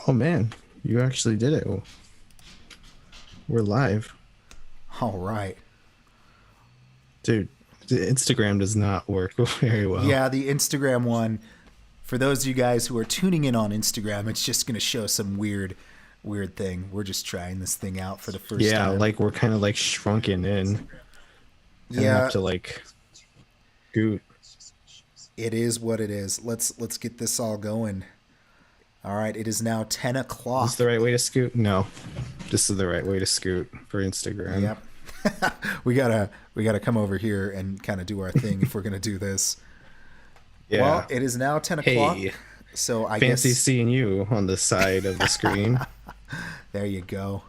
Oh man, you actually did it. We're live. All right. Dude, the Instagram does not work very well. Yeah, the Instagram one, for those of you guys who are tuning in on Instagram, it's just going to show some weird thing. We're just trying this thing out for the first Yeah, time. like we're kind of like shrunken in and have Yeah, to like scoot. it is what it is. Let's get this all going. All right, it is now 10 Is this o'clock. the right way to scoot? No. This is the right way to scoot for Instagram. Yep. we gotta come over here and kind of do our thing if we're gonna do this. Well, Yeah. it is now 10 o'clock. Hey, So I fancy guess seeing you on the side of the screen. there you go.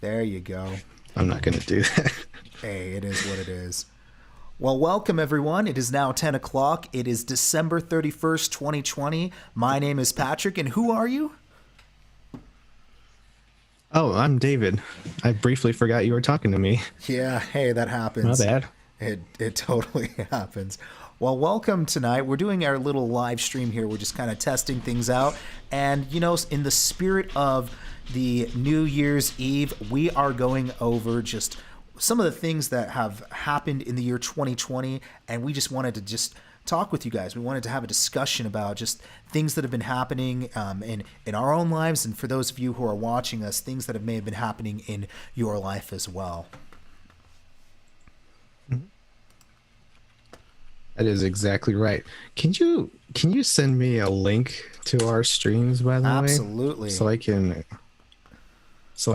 There you go. I'm not going to do that. Hey, it is what it is. Well, welcome everyone. It is now 10 o'clock. It is December 31st, 2020. My name is Patrick, and who are you? Oh, I'm David. I briefly forgot you were talking to me. Yeah, hey, that My happens. bad. It totally happens. Well, welcome tonight. We're doing our little live stream here. We're just kind of testing things out. And, in the spirit of the New Year's Eve, we are going over just some of the things that have happened in the year 2020. And we just wanted to just talk with you guys. We wanted to have a discussion about just things that have been happening in our own lives. And for those of you who are watching us, things that may have been happening in your life as well. That is exactly right. Can you send me a link to our streams, by the way? Absolutely. So I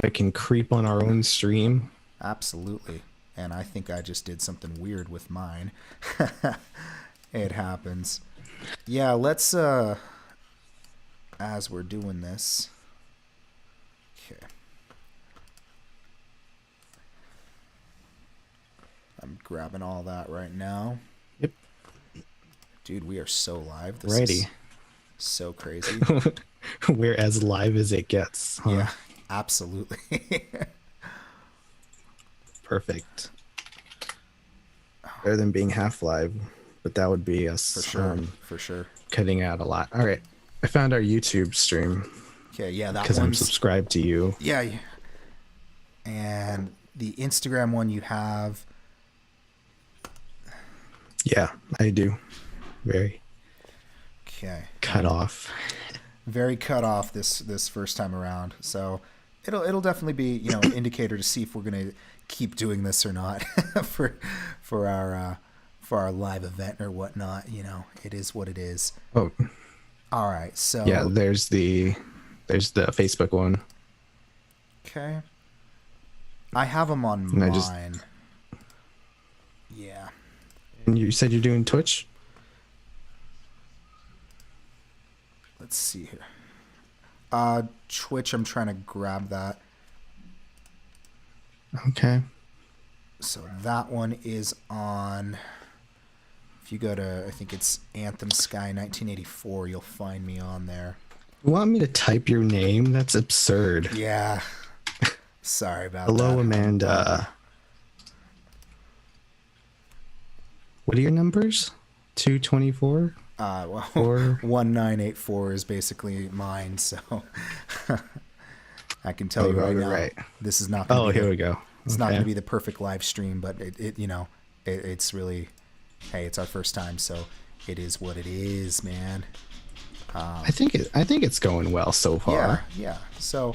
can creep on our own stream. Absolutely. And I think I just did something weird with mine. It happens. Yeah, let's as we're doing this. Okay. I'm grabbing all that right now. Yep. Dude, we are so live. This Righty. is so crazy. We're as live as it gets. Huh? Yeah, absolutely. Perfect. Better than being half live, but that would be us For sure. For sure. cutting out a lot. All right. I found our YouTube stream Okay, yeah, that because I'm one's subscribed to you. yeah. And the Instagram one you have. Yeah, I do. Very Okay. cut off. Very cut off this first time around. So it'll definitely be, an indicator to see if we're gonna keep doing this or not for our live event or whatnot. It is what it is. Oh, All right. So yeah, there's the Facebook one. okay. I have them on And I just- mine. Yeah. And you said you're doing Twitch? Let's see here. Twitch, I'm trying to grab that. Okay. So that one is on. If you go to, I think it's Anthem Sky 1984, you'll find me on there. You want me to type your name? That's absurd. Yeah. Sorry about Hello, that. Amanda. What are your numbers? 224? Well, Or 1984 is basically mine, so I can tell you right now. Right. This is not. Gonna Oh, be here the, we go. It's not Okay. going to be the perfect live stream, but it's really, hey, it's our first time, so it is what it is, man. I think it's going well so far. Yeah. So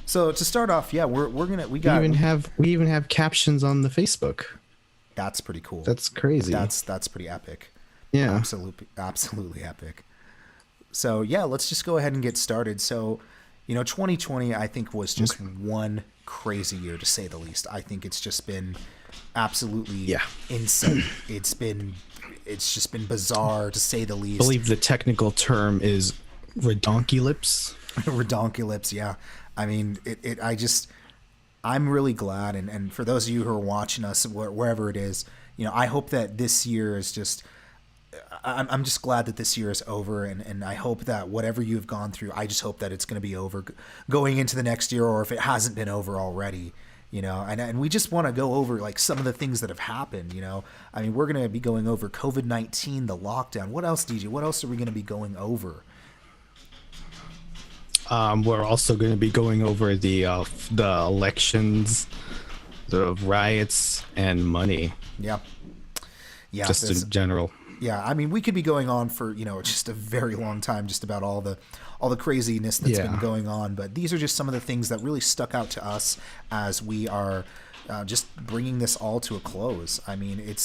to start off, yeah, we We even have captions on the Facebook. that's pretty cool. That's crazy. That's pretty epic. Yeah. Absolutely epic. So yeah, let's just go ahead and get started. So, 2020 I think was just one crazy year to say the least. I think it's just been absolutely insane. It's just been bizarre to say the least. I believe the technical term is redonkulips. Redonkulips, yeah. I mean, I'm really glad, and for those of you who are watching us wherever it is, I hope that this year is just. I'm just glad that this year is over, and I hope that whatever you've gone through, I just hope that it's going to be over going into the next year, or if it hasn't been over already, and we just want to go over like some of the things that have happened, I mean, we're going to be going over COVID-19, the lockdown. What else, DJ? What else are we going to be going over? We're also going to be going over the elections, the riots, and money, Yeah. Yeah. just in general. Yeah, I mean, we could be going on for just a very long time, just about all the craziness that's been Yeah. going on. But these are just some of the things that really stuck out to us as we are just bringing this all to a close. I mean,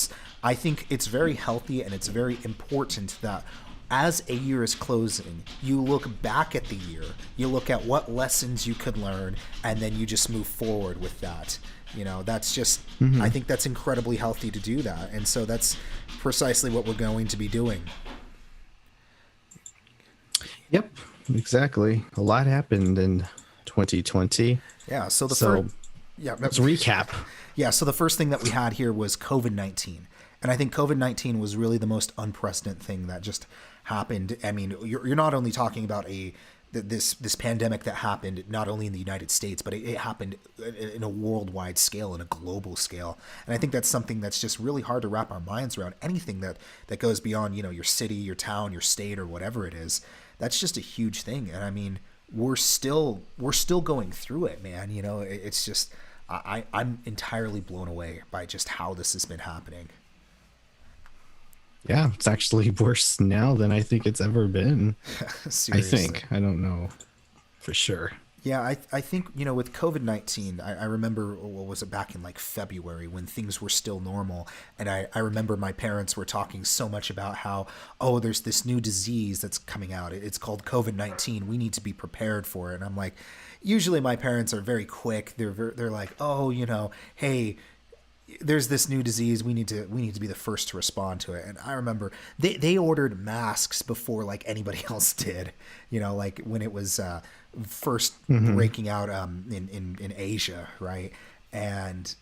I think it's very healthy and it's very important that as a year is closing, you look back at the year, you look at what lessons you could learn, and then you just move forward with that. That's just, I think that's incredibly healthy to do that. And so that's precisely what we're going to be doing. Yep, exactly. A lot happened in 2020. Yeah. So So let's recap. Yeah, so the first thing that we had here was COVID-19. And I think COVID-19 was really the most unprecedented thing that just happened. I mean, you're not only talking about this pandemic that happened not only in the United States, but it happened in a worldwide scale, in a global scale. And I think that's something that's just really hard to wrap our minds around. Anything that goes beyond, your city, your town, your state, or whatever it is, that's just a huge thing. And I mean, we're still going through it, man. It's just I'm entirely blown away by just how this has been happening. Yeah, it's actually worse now than I think it's ever been. I Seriously. think. I don't know for sure. Yeah, I think, with COVID-19, I remember, what was it, back in like February when things were still normal. And I remember my parents were talking so much about how, oh, there's this new disease that's coming out. It's called COVID-19. We need to be prepared for it. And I'm like, usually my parents are very quick. They're like, oh, hey, there's this new disease. We need to be the first to respond to it. And I remember they ordered masks before like anybody else did, like when it was first breaking out in Asia. Right. And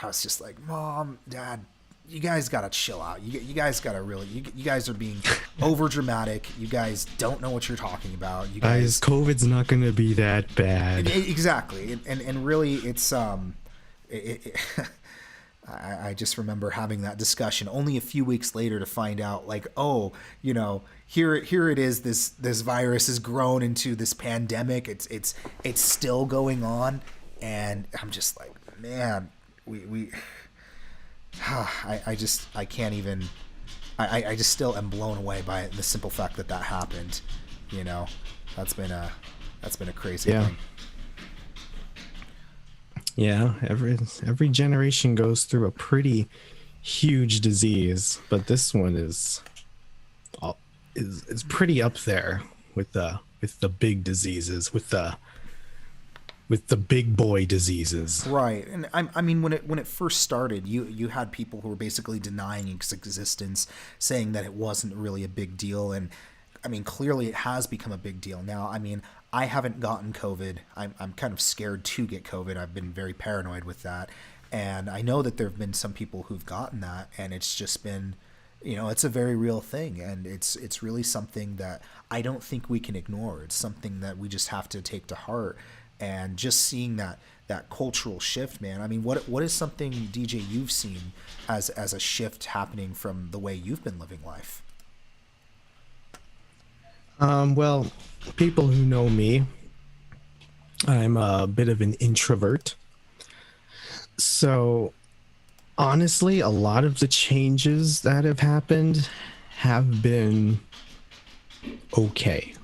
I was just like, Mom, Dad, you guys got to chill out. You guys got to really, you guys are being over dramatic. You guys don't know what you're talking about. You guys, COVID's not going to be that bad. Exactly. And really it's, I just remember having that discussion only a few weeks later to find out, like, oh, here it is. This virus has grown into this pandemic. It's still going on, and I'm just like, man, we I can't even. I just still am blown away by the simple fact that happened. That's been a crazy thing. Yeah, every generation goes through a pretty huge disease, but this one is pretty up there with the big diseases, with the big boy diseases. Right. And I mean, when it first started, you had people who were basically denying its existence, saying that it wasn't really a big deal. And I mean, clearly it has become a big deal now. I mean, I haven't gotten COVID. I'm kind of scared to get COVID. I've been very paranoid with that. And I know that there have been some people who've gotten that, and it's just been, it's a very real thing. And it's really something that I don't think we can ignore. It's something that we just have to take to heart. And just seeing that cultural shift, man. I mean, what is something, DJ, you've seen as a shift happening from the way you've been living life? Well, people who know me, I'm a bit of an introvert. So, honestly, a lot of the changes that have happened have been okay.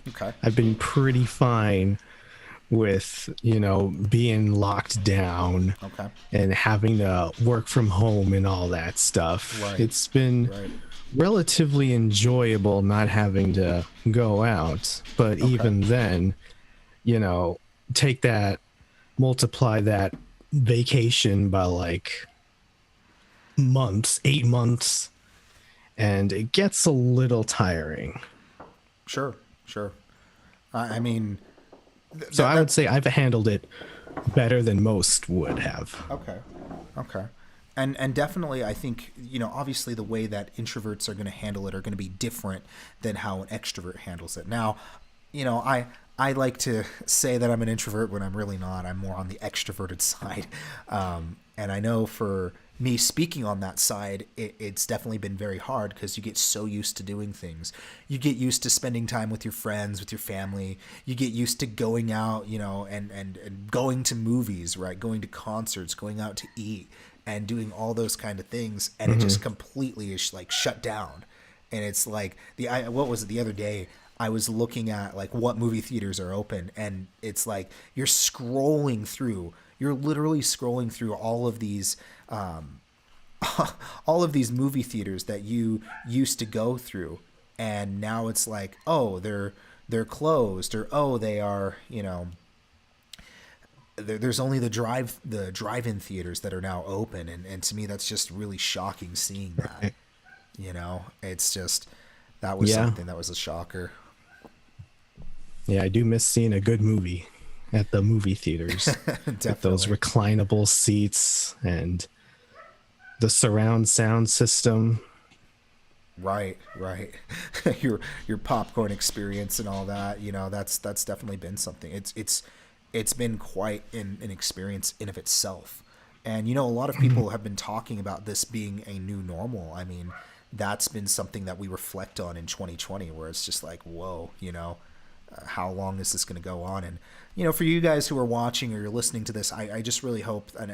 Okay. I've been pretty fine with, being locked down Okay. and having to work from home and all that stuff. Right. It's been Right. relatively enjoyable not having to go out, but even then, take that, multiply that vacation by like 8 months, and it gets a little tiring. Sure. I mean, So I would say I've handled it better than most would have. Okay. And definitely, I think, obviously the way that introverts are going to handle it are going to be different than how an extrovert handles it. Now, I like to say that I'm an introvert when I'm really not. I'm more on the extroverted side. And I know for me speaking on that side, it's definitely been very hard because you get so used to doing things. You get used to spending time with your friends, with your family. You get used to going out, and going to movies, right? Going to concerts, going out to eat, and doing all those kind of things. And it just completely is like shut down. And it's like what was it the other day? I was looking at like what movie theaters are open, and it's like you're literally scrolling through all of these movie theaters that you used to go through, and now it's like, oh, they're closed, or oh, they are, there's only the drive-in theaters that are now open, and to me that's just really shocking seeing that. It's just that was something that was a shocker. Yeah, I do miss seeing a good movie at the movie theaters. With those reclinable seats and the surround sound system. Right. your popcorn experience and all that, that's definitely been something. It's been quite an experience in of itself. And a lot of people have been talking about this being a new normal. I mean, that's been something that we reflect on in 2020, where it's just like, whoa, how long is this going to go on? And for you guys who are watching or you're listening to this, I just really hope, and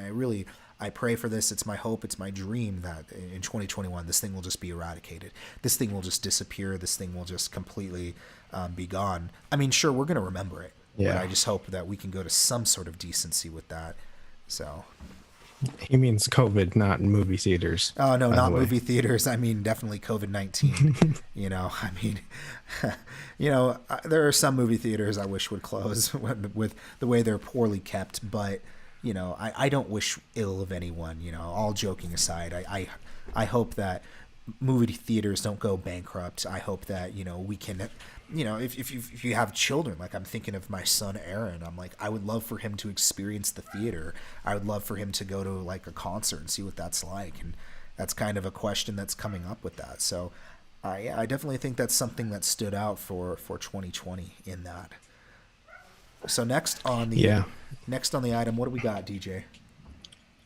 I pray for this. It's my hope, it's my dream that in 2021 this thing will just be eradicated. This thing will just disappear. This thing will just completely be gone. I mean, sure, we're going to remember it, but I just hope that we can go to some sort of decency with that. So he means COVID, not movie theaters. Oh no, not movie theaters. I mean, definitely COVID-19. I mean, there are some movie theaters I wish would close with the way they're poorly kept, but I don't wish ill of anyone. All joking aside, I hope that movie theaters don't go bankrupt. I hope that we can. If you have children, like I'm thinking of my son Aaron, I'm like, I would love for him to experience the theater. I would love for him to go to like a concert and see what that's like. And that's kind of a question that's coming up with that. So I definitely think that's something that stood out for 2020 in that. So next on the item, what do we got, DJ?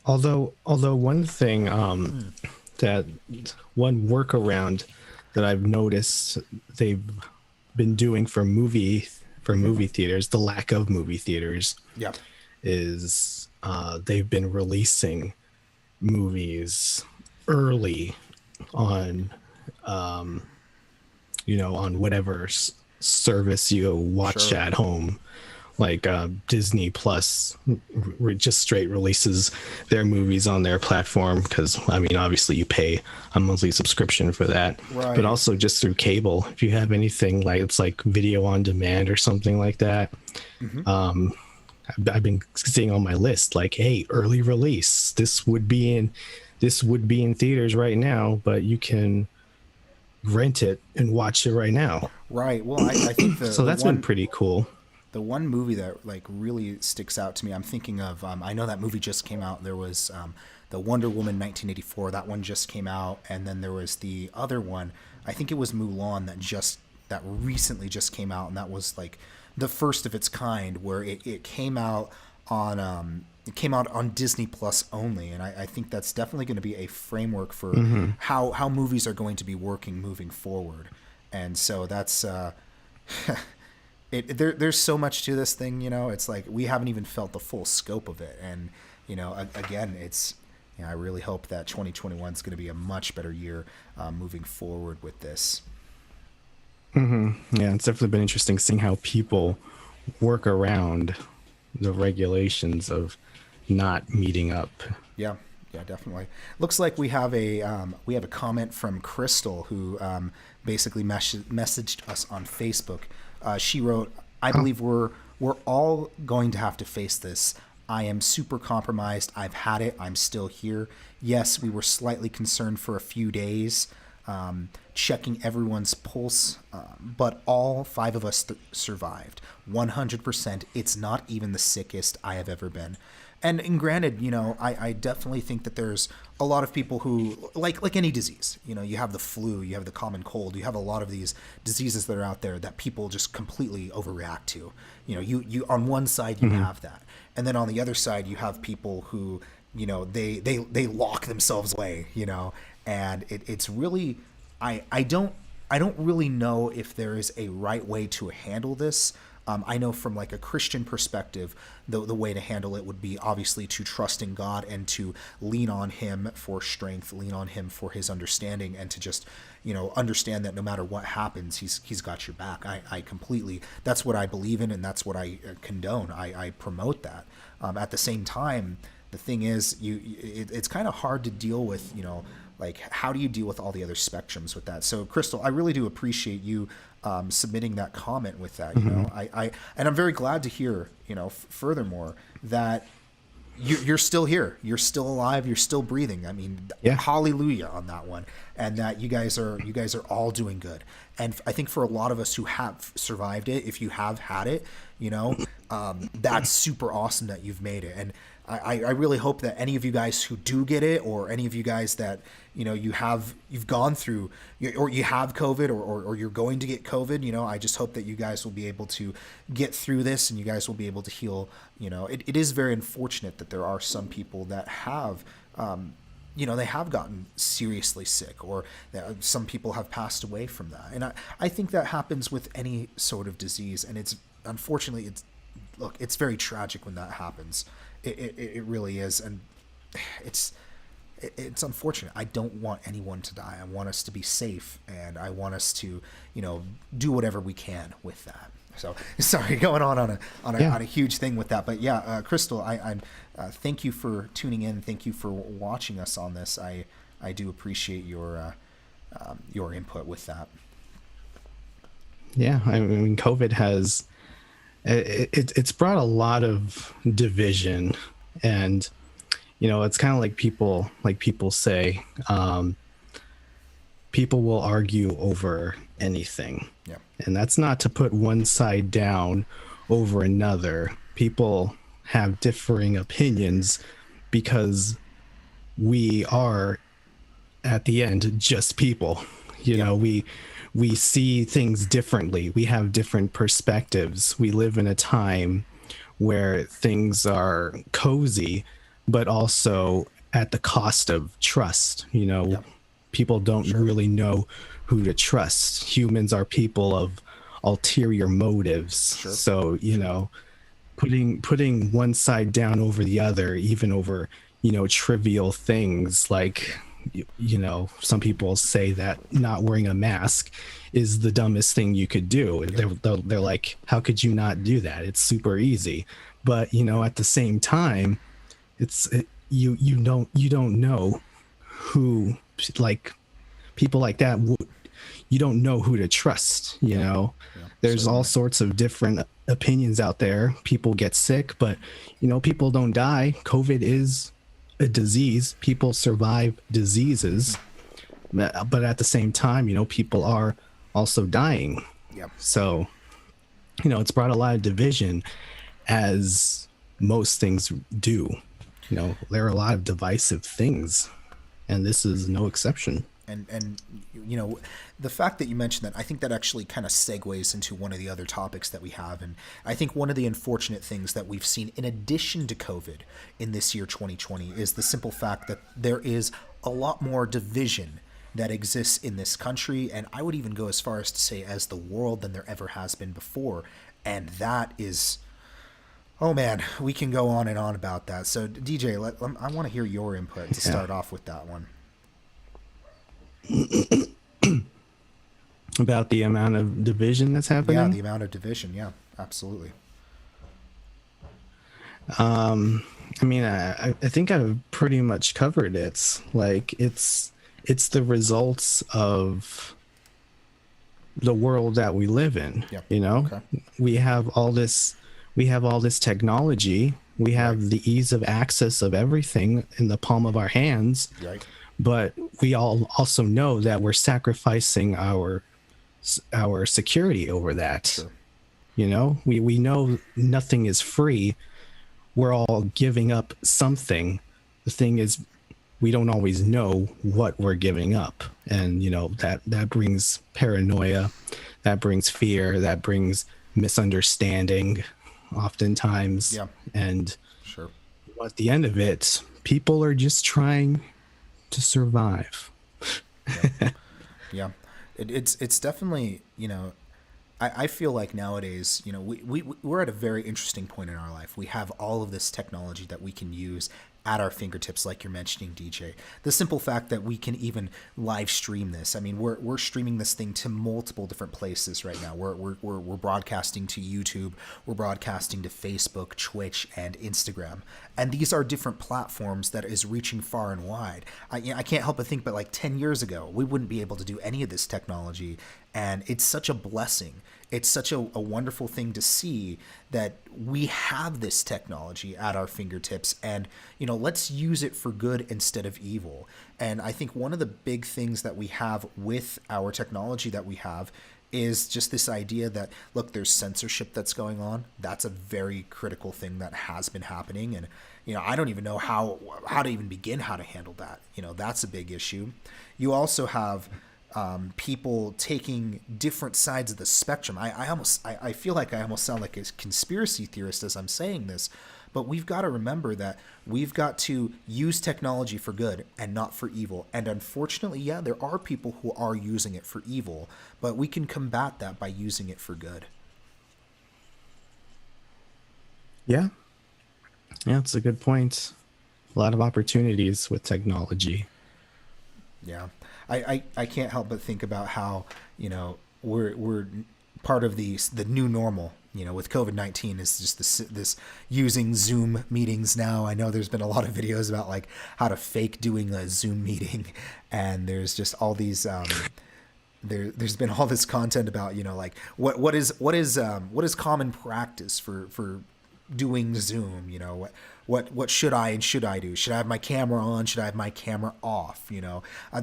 Although one thing that one workaround that I've noticed they've been doing for movie theaters, the lack of movie theaters, is they've been releasing movies early on on whatever service you watch at home, like Disney Plus just straight releases their movies on their platform, because I mean obviously you pay a monthly subscription for that, right? But also just through cable, if you have anything like it's like video on demand or something like that. I've been seeing on my list like, hey, early release, this would be in theaters right now, but you can rent it and watch it right now. Right. Well, I think so that's been pretty cool. The one movie that like really sticks out to me, I'm thinking of, I know that movie just came out. There was the Wonder Woman 1984. That one just came out, and then there was the other one. I think it was Mulan that recently just came out, and that was like the first of its kind, where it came out on Disney Plus only, and I think that's definitely going to be a framework for how movies are going to be working moving forward. And so that's. There's so much to this thing, it's like we haven't even felt the full scope of it. And, again, it's, I really hope that 2021 is going to be a much better year moving forward with this. Yeah, it's definitely been interesting seeing how people work around the regulations of not meeting up. Yeah, definitely. Looks like we have a comment from Crystal, who basically messaged us on Facebook. She wrote, I believe we're all going to have to face this. I am super compromised. I've had it. I'm still here. Yes, we were slightly concerned for a few days, checking everyone's pulse, but all 5 of us survived. 100%. It's not even the sickest I have ever been. And granted, I definitely think that there's a lot of people who, like any disease, you have the flu, you have the common cold, you have a lot of these diseases that are out there that people just completely overreact to. You on one side you have that, and then on the other side you have people who they lock themselves away, and it's really, I don't really know if there is a right way to handle this. I know from like a Christian perspective, the way to handle it would be obviously to trust in God and to lean on Him for strength, lean on Him for His understanding, and to just, understand that no matter what happens, He's got your back. I completely, that's what I believe in, and that's what I condone. I promote that. At the same time, the thing is, it's kind of hard to deal with, like how do you deal with all the other spectrums with that? So Crystal, I really do appreciate you submitting that comment with that. And I'm very glad to hear, furthermore, that you're still here, you're still alive, you're still breathing. I mean, hallelujah on that one, and that you guys are all doing good. And I think for a lot of us who have survived it, if you have had it, that's super awesome that you've made it. And I really hope that any of you guys who do get it, or any of you guys that you've gone through, or you have COVID, or you're going to get COVID, I just hope that you guys will be able to get through this, and you guys will be able to heal. It is very unfortunate that there are some people that have they have gotten seriously sick, or some people have passed away from that. And I think that happens with any sort of disease, and it's unfortunately, it's very tragic when that happens. It really is, and it's unfortunate. I don't want anyone to die. I want us to be safe, and I want us to, do whatever we can with that. So sorry, going on a huge thing with that, but Crystal, I thank you for tuning in. Thank you for watching us on this. I do appreciate your input with that. Yeah, I mean, COVID has it's brought a lot of division, and it's kind of like people say, people will argue over anything. Yeah. And that's not to put one side down over another. People have differing opinions because we are, at the end, just people. We see things differently. We have different perspectives. We live in a time where things are cozy, but also at the cost of trust. People don't really know who to trust. Humans are people of ulterior motives. So, putting one side down over the other, even over, trivial things like, some people say that not wearing a mask is the dumbest thing you could do. They're like, how could you not do that? It's super easy. But, at the same time, you don't know who, like, people like that, you don't know who to trust. There's all sorts of different opinions out there. People get sick, but people don't die. COVID is a disease. People survive diseases, but at the same time, people are also dying. So it's brought a lot of division, as most things do. There are a lot of divisive things, and this is no exception. And the fact that you mentioned that, I think that actually kind of segues into one of the other topics that we have. And I think one of the unfortunate things that we've seen in addition to COVID in this year 2020 is the simple fact that there is a lot more division that exists in this country, and I would even go as far as to say as the world, than there ever has been before. And that is, oh man, we can go on and on about that. So DJ, I want to hear your input to start off with that one. About the amount of division that's happening? Yeah, the amount of division. Yeah, absolutely. I mean, I think I've pretty much covered it. Like, it's the results of the world that we live in. Yep. Okay. We have all this technology. We have the ease of access of everything in the palm of our hands. Right. But we all also know that we're sacrificing our security over that. Sure. We know nothing is free. We're all giving up something. The thing is, we don't always know what we're giving up, and that brings paranoia, that brings fear, that brings misunderstanding oftentimes. Yeah. And sure, at the end of it, people are just trying to survive. Yeah, it's definitely, I feel like nowadays, we're at a very interesting point in our life. We have all of this technology that we can use at our fingertips, like you're mentioning, DJ. The simple fact that we can even live stream this. I mean, we're streaming this thing to multiple different places right now. We're broadcasting to YouTube, we're broadcasting to Facebook, Twitch, and Instagram, and these are different platforms that is reaching far and wide. I can't help but think, but like 10 years ago, we wouldn't be able to do any of this technology, and it's such a blessing. It's such a wonderful thing to see that we have this technology at our fingertips, and let's use it for good instead of evil. And I think one of the big things that we have with our technology that we have is just this idea that, look, there's censorship that's going on. That's a very critical thing that has been happening, and I don't even know how to even begin how to handle that. That's a big issue. You also have people taking different sides of the spectrum. I feel like I almost sound like a conspiracy theorist as I'm saying this, but we've got to remember that we've got to use technology for good and not for evil. And unfortunately, yeah, there are people who are using it for evil, but we can combat that by using it for good. Yeah, it's a good point. A lot of opportunities with technology. Yeah. I can't help but think about how, we're part of the new normal, with COVID-19 is just this using Zoom meetings now. I know there's been a lot of videos about like how to fake doing a Zoom meeting, and there's just all these there's been all this content about, like what is common practice for doing Zoom, what should I and should I do? Should I have my camera on? Should I have my camera off?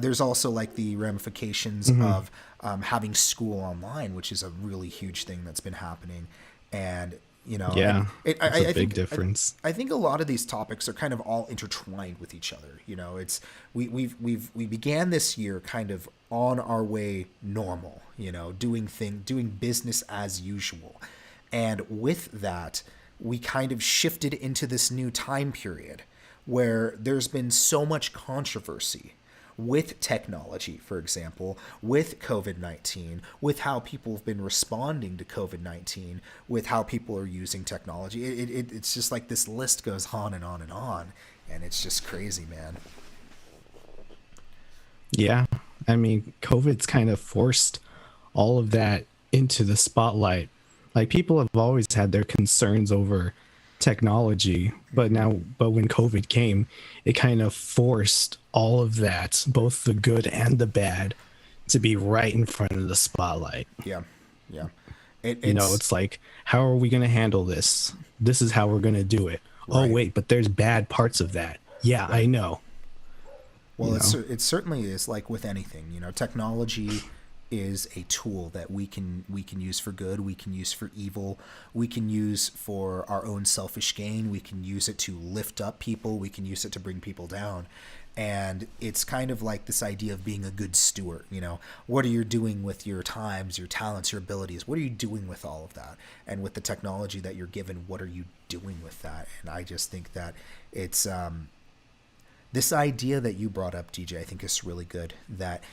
There's also like the ramifications of having school online, which is a really huge thing that's been happening. And yeah, it's a big difference. I think a lot of these topics are kind of all intertwined with each other. It's we began this year kind of on our way normal, doing business as usual, and with that, we kind of shifted into this new time period where there's been so much controversy with technology, for example, with COVID-19, with how people have been responding to COVID-19, with how people are using technology. It's just like this list goes on and on and on, and it's just crazy, man. Yeah, I mean, COVID's kind of forced all of that into the spotlight. Like, people have always had their concerns over technology, but when COVID came, it kind of forced all of that, both the good and the bad, to be right in front of the spotlight. Yeah. It's like, how are we going to handle this? This is how we're going to do it. Right. Oh, wait, but there's bad parts of that. Yeah, right. I know. Well, it certainly is, like with anything, technology is a tool that we can use for good, we can use for evil, we can use for our own selfish gain, we can use it to lift up people, we can use it to bring people down. And it's kind of like this idea of being a good steward. What are you doing with your times, your talents, your abilities? What are you doing with all of that? And with the technology that you're given, what are you doing with that? And I just think that it's this idea that you brought up, DJ, I think is really good, that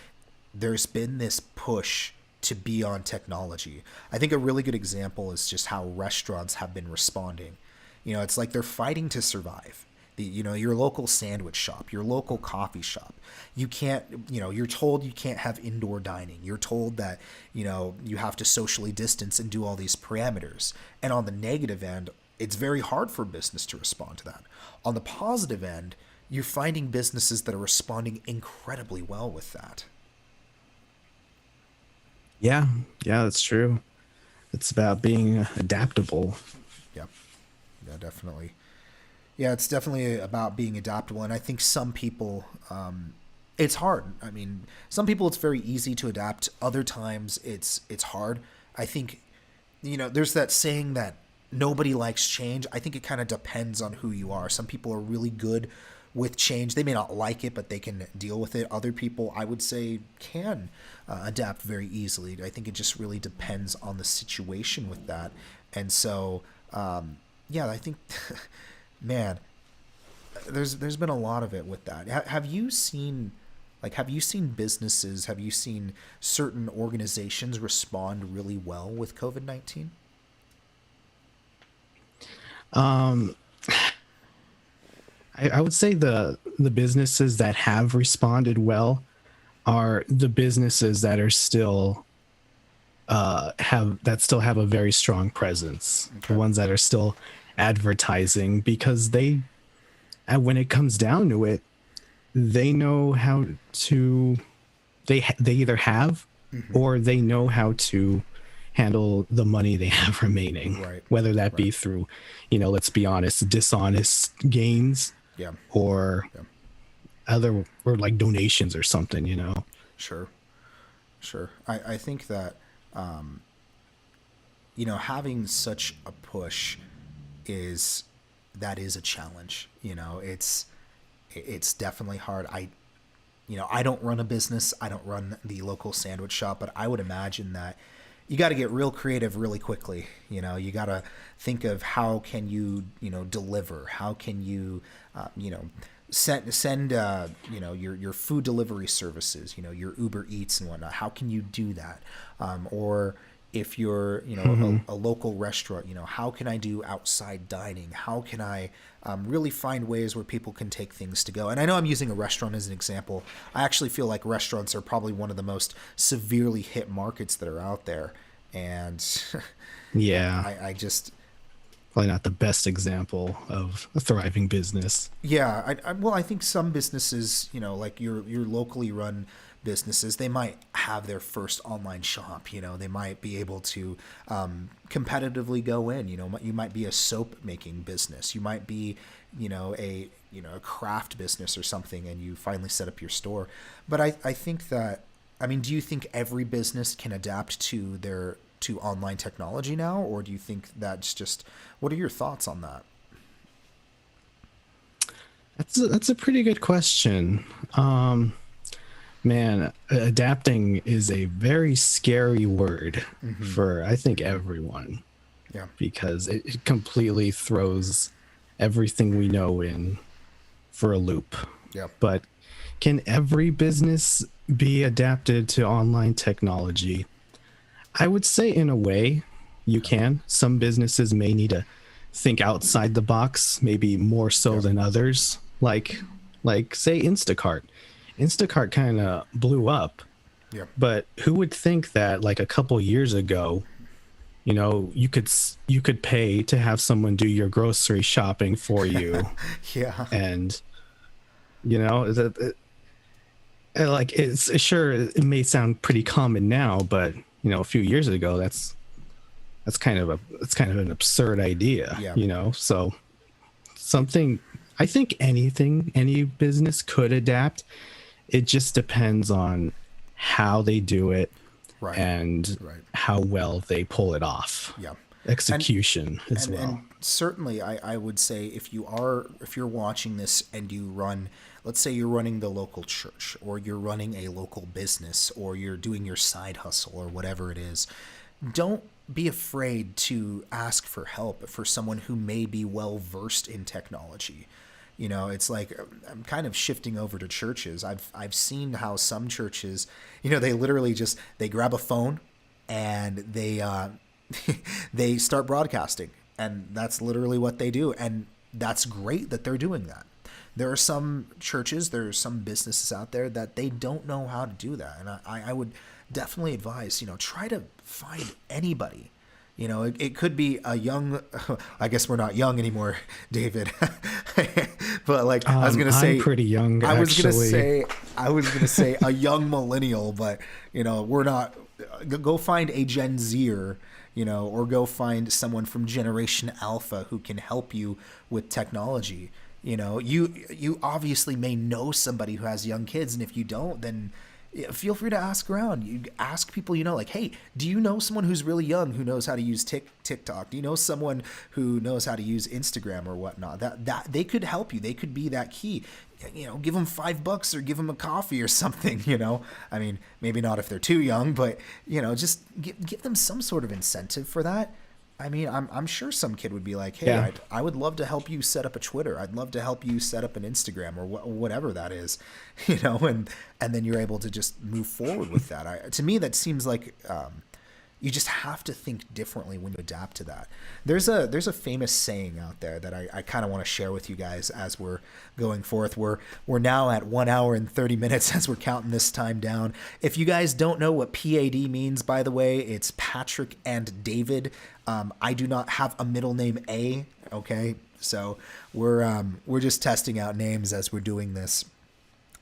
there's been this push to be on technology. I think a really good example is just how restaurants have been responding. It's like they're fighting to survive. Your local sandwich shop, your local coffee shop, you can't, you're told you can't have indoor dining. You're told that, you have to socially distance and do all these parameters. And on the negative end, it's very hard for business to respond to that. On the positive end, you're finding businesses that are responding incredibly well with that. Yeah, that's true. It's about being adaptable. Yeah, definitely. Yeah, it's definitely about being adaptable. And I think some people, it's hard. I mean, some people it's very easy to adapt. Other times it's hard. I think, there's that saying that nobody likes change. I think it kind of depends on who you are. Some people are really good with change. They may not like it, but they can deal with it. Other people, I would say, can adapt very easily. I think it just really depends on the situation with that. And so, I think, man, there's been a lot of it with that. Have you seen, like, have you seen businesses, have you seen certain organizations respond really well with COVID-19? Um, I would say the businesses that have responded well are the businesses that are still have a very strong presence. Okay. The ones that are still advertising, because they, and when it comes down to it, they know how to, they either have or they know how to handle the money they have remaining, Right. whether that be through, let's be honest, dishonest gains Yeah. or Yeah. other, or like donations or something. Sure. Sure. I think that, having such a push that is a challenge. It's definitely hard. I don't run a business. I don't run the local sandwich shop, but I would imagine that you got to get real creative really quickly. You got to think of how can you, deliver, how can you, send your food delivery services, your Uber Eats and whatnot. How can you do that? Or if you're, a local restaurant, how can I do outside dining? How can I really find ways where people can take things to go? And I know I'm using a restaurant as an example. I actually feel like restaurants are probably one of the most severely hit markets that are out there. And Yeah. I just, Probably not the best example of a thriving business. yeah, I think some businesses, like your locally run businesses, they might have their first online shop. They might be able to competitively go in. You might be a soap making business. You might be, a craft business or something, and you finally set up your store. But I think that, do you think every business can adapt to online technology now, or do you think that's just, what are your thoughts on that? That's a pretty good question. Man, adapting is a very scary word for, I think, everyone, Yeah. because it completely throws everything we know in for a loop. Yeah. But can every business be adapted to online technology? I would say in a way you can. Some businesses may need to think outside the box, maybe more so than others. Like say Instacart. Instacart kind of blew up. Yeah. But who would think that like a couple years ago, you could pay to have someone do your grocery shopping for you. Yeah. And like, it's sure it may sound pretty common now, but a few years ago that's kind of an absurd idea. Yeah. So something, I think any business could adapt. It just depends on how they do it, Right. and Right. how well they pull it off. Yeah. Execution as well. And certainly I would say if you're watching this and you run, let's say you're running the local church, or you're running a local business, or you're doing your side hustle or whatever it is, don't be afraid to ask for help for someone who may be well versed in technology. It's like, I'm kind of shifting over to churches. I've seen how some churches, they literally just, they grab a phone and they they start broadcasting, and that's literally what they do. And that's great that they're doing that. There are some churches, there are some businesses out there that they don't know how to do that. And I would definitely advise, try to find anybody. It could be a young, I guess we're not young anymore, David. But like, I was going to say, I'm pretty young, I was going actually. to say a young millennial, but we're not. Go find a Gen Zer, or go find someone from Generation Alpha who can help you with technology. You obviously may know somebody who has young kids, and if you don't, then feel free to ask around. You ask people, like, hey, do you know someone who's really young who knows how to use TikTok? Do you know someone who knows how to use Instagram or whatnot? That they could help you. They could be that key. Give them $5 or give them a coffee or something. Maybe not if they're too young, but just give them some sort of incentive for that. I mean, I'm sure some kid would be like, hey, Yeah. I would love to help you set up a Twitter. I'd love to help you set up an Instagram or whatever that is, and then you're able to just move forward with that. To me, that seems like you just have to think differently when you adapt to that. There's a famous saying out there that I kind of want to share with you guys as we're going forth. We're now at 1 hour and 30 minutes as we're counting this time down. If you guys don't know what PAD means, by the way, it's Patrick and David. I do not have a middle name A. Okay, so we're just testing out names as we're doing this.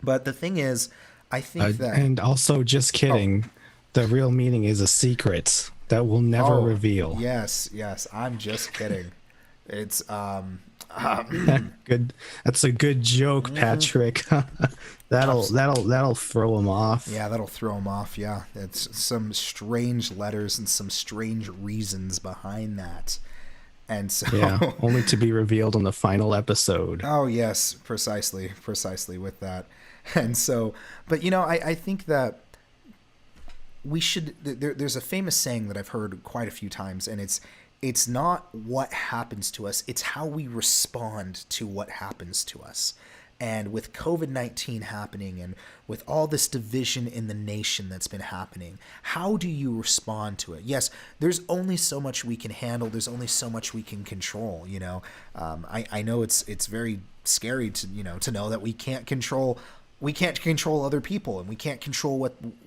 But the thing is, I think that, and also, just kidding. The real meaning is a secret that we'll never reveal. Yes, I'm just kidding. It's Good. That's a good joke, Patrick. that'll throw him off. Yeah, that'll throw him off. Yeah, it's some strange letters and some strange reasons behind that. And so, yeah, only to be revealed on the final episode. Oh yes, precisely with that. And so, but I think that we should. There's a famous saying that I've heard quite a few times, and it's not what happens to us, it's how we respond to what happens to us. And with COVID-19 happening and with all this division in the nation that's been happening, how do you respond to it? Yes, there's only so much we can handle. There's only so much we can control. I know it's very scary to know that we can't control other people, and we can't control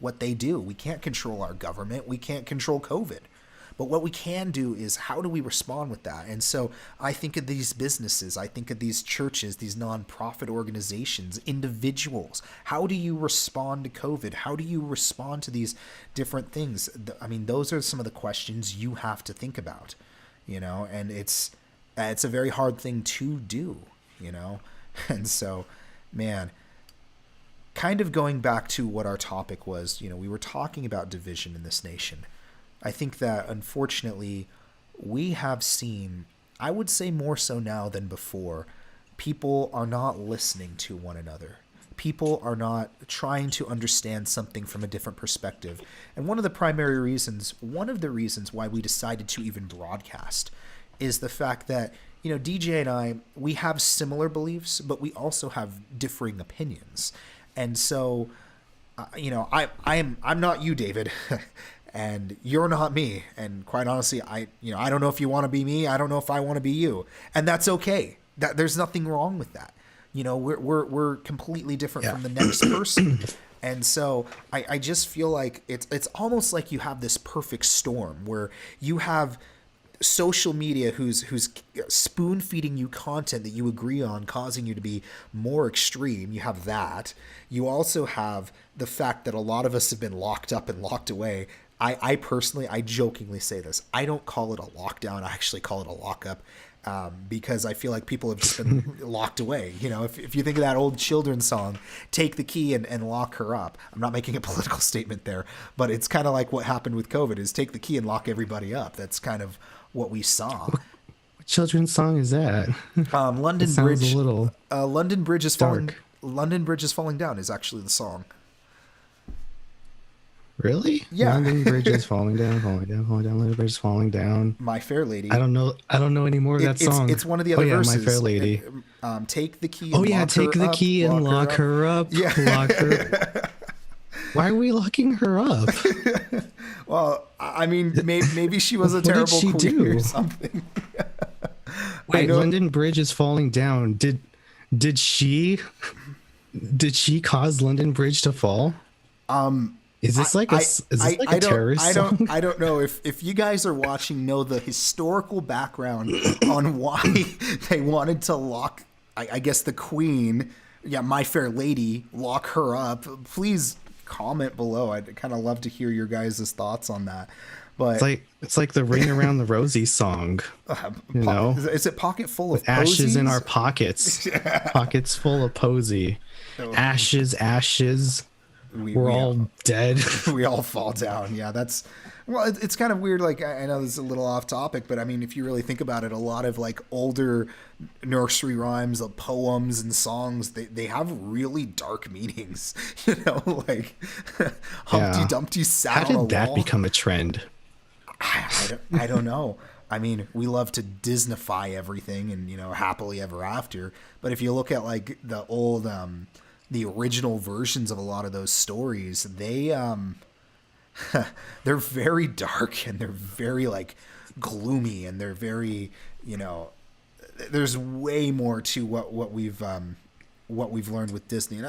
what they do. We can't control our government. We can't control COVID. But what we can do is, how do we respond with that? And so I think of these businesses, I think of these churches, these nonprofit organizations, individuals. How do you respond to COVID? How do you respond to these different things? I mean, those are some of the questions you have to think about, and it's a very hard thing to do, And so, man, kind of going back to what our topic was, we were talking about division in this nation. I think that, unfortunately, we have seen, I would say more so now than before, people are not listening to one another. People are not trying to understand something from a different perspective. And one of the reasons why we decided to even broadcast is the fact that, DJ and I, we have similar beliefs, but we also have differing opinions. And so, I'm not you, David. And you're not me. And quite honestly, I don't know if you want to be me. I don't know if I want to be you. And that's okay. There's nothing wrong with that. We're completely different from the next person. And so I just feel like it's almost like you have this perfect storm where you have social media who's spoon feeding you content that you agree on, causing you to be more extreme. You have that. You also have the fact that a lot of us have been locked up and locked away. I personally, I jokingly say this. I don't call it a lockdown. I actually call it a lockup, because I feel like people have just been locked away. If you think of that old children's song, "Take the Key and Lock Her Up." I'm not making a political statement there, but it's kind of like what happened with COVID is take the key and lock everybody up. That's kind of what we saw. What children's song is that? London It Bridge. sounds a little London Bridge is falling. dark. London Bridge is falling down is actually the song. Really? Yeah. London Bridge is falling down, falling down, falling down. London Bridge is falling down. My Fair Lady. I don't know any more of that song. It's one of the other verses. My Fair Lady. Take the key. Oh and yeah, lock take her the up, key and lock her up. Yeah. Lock her. Why are we locking her up? Well, I mean, maybe she was a What did terrible she queen do? or something. Wait, London Bridge is falling down. Did she cause London Bridge to fall? Is this like a terrorist song? I don't know if you guys are watching know the historical background on why they wanted to lock, I guess, the queen, My Fair Lady, lock her up. Please comment below. I'd kind of love to hear your guys' thoughts on that. But it's like the Ring Around the Rosie song. Is it Pocket Full of Ashes in Posies? our pockets. Pockets full of posy. Ashes. We're all dead. We all fall down. Yeah, it's kind of weird. Like, I know this is a little off topic, but I mean, if you really think about it, a lot of like older nursery rhymes, poems and songs, they have really dark meanings, like Humpty Dumpty sat How on a did that wall. become a trend? I don't know. I mean, we love to Disneyfy everything and, happily ever after. But if you look at like the old, the original versions of a lot of those stories, they're very dark and they're very like gloomy and they're very, there's way more to what we've learned with Disney. And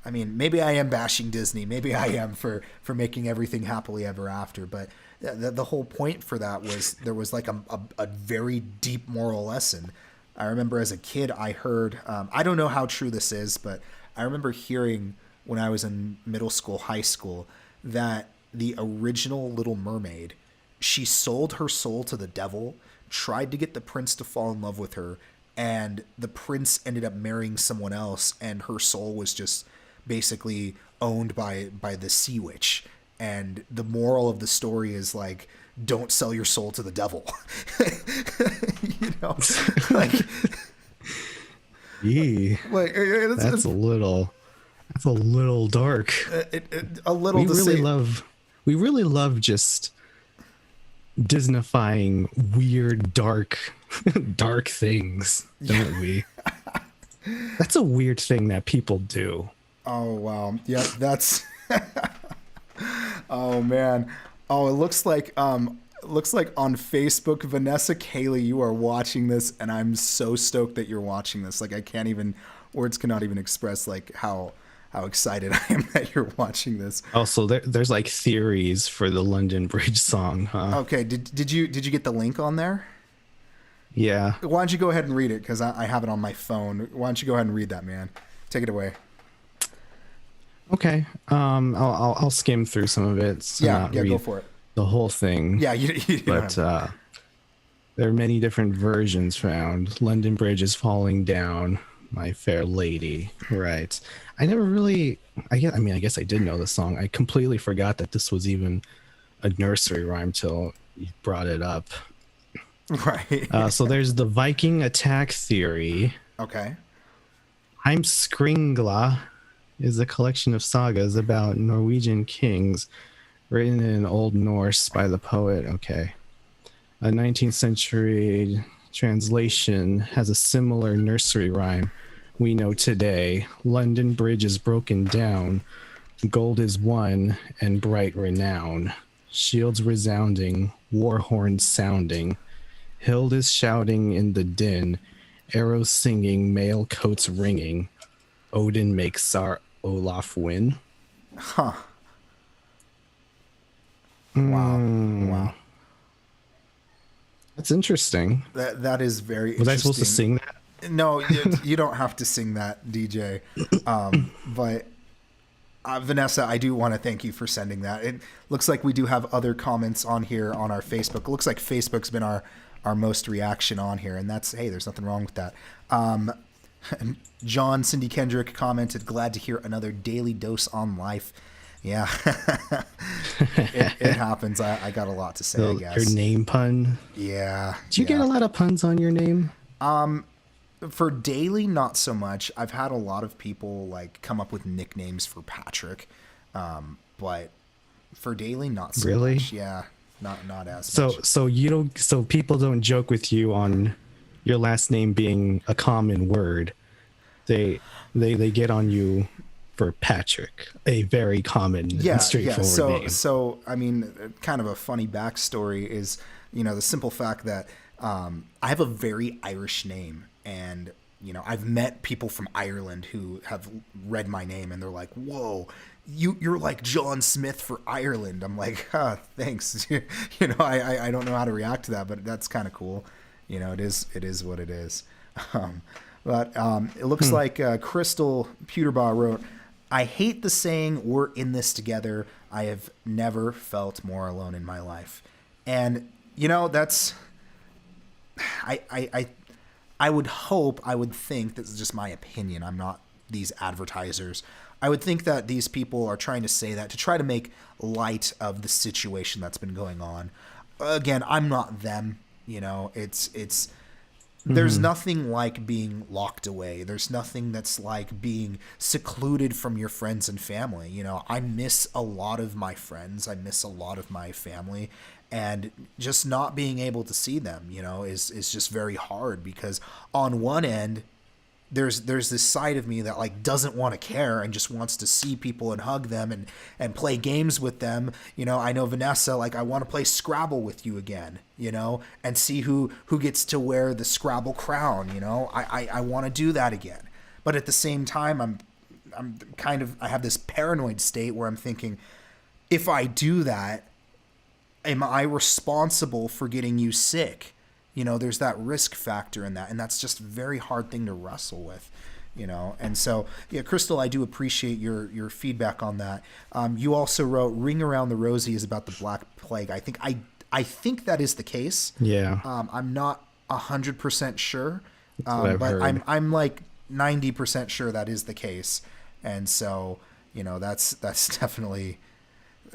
I mean, maybe I am bashing Disney. Maybe I am for making everything happily ever after. But the whole point for that was there was like a very deep moral lesson. I remember as a kid, I heard, I don't know how true this is, but I remember hearing when I was in middle school, high school, that the original Little Mermaid, she sold her soul to the devil, tried to get the prince to fall in love with her, and the prince ended up marrying someone else, and her soul was just basically owned by the sea witch. And the moral of the story is like, don't sell your soul to the devil. Like, like that's a little dark. A little. We really love just Disneyfying weird, dark things, don't we? That's a weird thing that people do. Oh wow, yeah, that's. Oh man, oh it looks like on Facebook, Vanessa Cayley, you are watching this, and I'm so stoked that you're watching this. Like words cannot even express like how excited I am that you're watching this. Also, there's like theories for the London Bridge song, huh? Okay, did you get the link on there? Yeah. Why don't you go ahead and read it, because I have it on my phone. Why don't you go ahead and read that, man? Take it away. Okay. I'll skim through some of it. Yeah, go for it. The whole thing. Yeah, you but there are many different versions found. London Bridge is falling down, my fair lady. Right. I never really. I guess I did know the song. I completely forgot that this was even a nursery rhyme till you brought it up. Right. So there's the Viking attack theory. Okay. Heimskringla is a collection of sagas about Norwegian kings written in Old Norse by the poet. Okay. A 19th century translation has a similar nursery rhyme we know today. London Bridge is broken down, gold is won, and bright renown. Shields resounding, war horns sounding. Hild is shouting in the din, arrows singing, mail coats ringing. Odin makes Tsar Olaf win. Huh. Wow. That's interesting. That is very Was interesting. I supposed to sing that? No, you don't have to sing that, DJ. But Vanessa, I do want to thank you for sending that. It looks like we do have other comments on here on our Facebook. It looks like Facebook's been our most reaction on here, and that's, hey, there's nothing wrong with that. John Cindy Kendrick commented, glad to hear another daily dose on life. Yeah, it happens. I got a lot to say, I guess. Your name pun? Yeah. Do you get a lot of puns on your name? For daily, not so much. I've had a lot of people like come up with nicknames for Patrick, but for daily, not so much. Yeah, not as much. So people don't joke with you on your last name being a common word. They get on you for Patrick, a very common and straightforward name. So I mean, kind of a funny backstory is, the simple fact that I have a very Irish name. And, I've met people from Ireland who have read my name and they're like, whoa, you're like John Smith for Ireland. I'm like, thanks. I don't know how to react to that, but that's kind of cool. It is what it is. But it looks like Crystal Pewterbaugh wrote, I hate the saying, we're in this together. I have never felt more alone in my life. And, that's, I would think, this is just my opinion, I'm not these advertisers, I would think that these people are trying to say that to try to make light of the situation that's been going on. Again, I'm not them, it's there's nothing like being locked away. There's nothing that's like being secluded from your friends and family. I miss a lot of my friends. I miss a lot of my family. and just not being able to see them, is just very hard, because on one end, there's this side of me that like doesn't want to care and just wants to see people and hug them and play games with them. I know Vanessa, like, I want to play Scrabble with you again, and see who gets to wear the Scrabble crown. I want to do that again. But at the same time, I have this paranoid state where I'm thinking, if I do that, am I responsible for getting you sick? There's that risk factor in that, and that's just a very hard thing to wrestle with, And so, yeah, Crystal, I do appreciate your feedback on that. You also wrote, "Ring Around the Rosie" is about the Black Plague. I think that is the case. Yeah. I'm not 100% sure, I've but heard. I'm like 90% sure that is the case, and so that's definitely,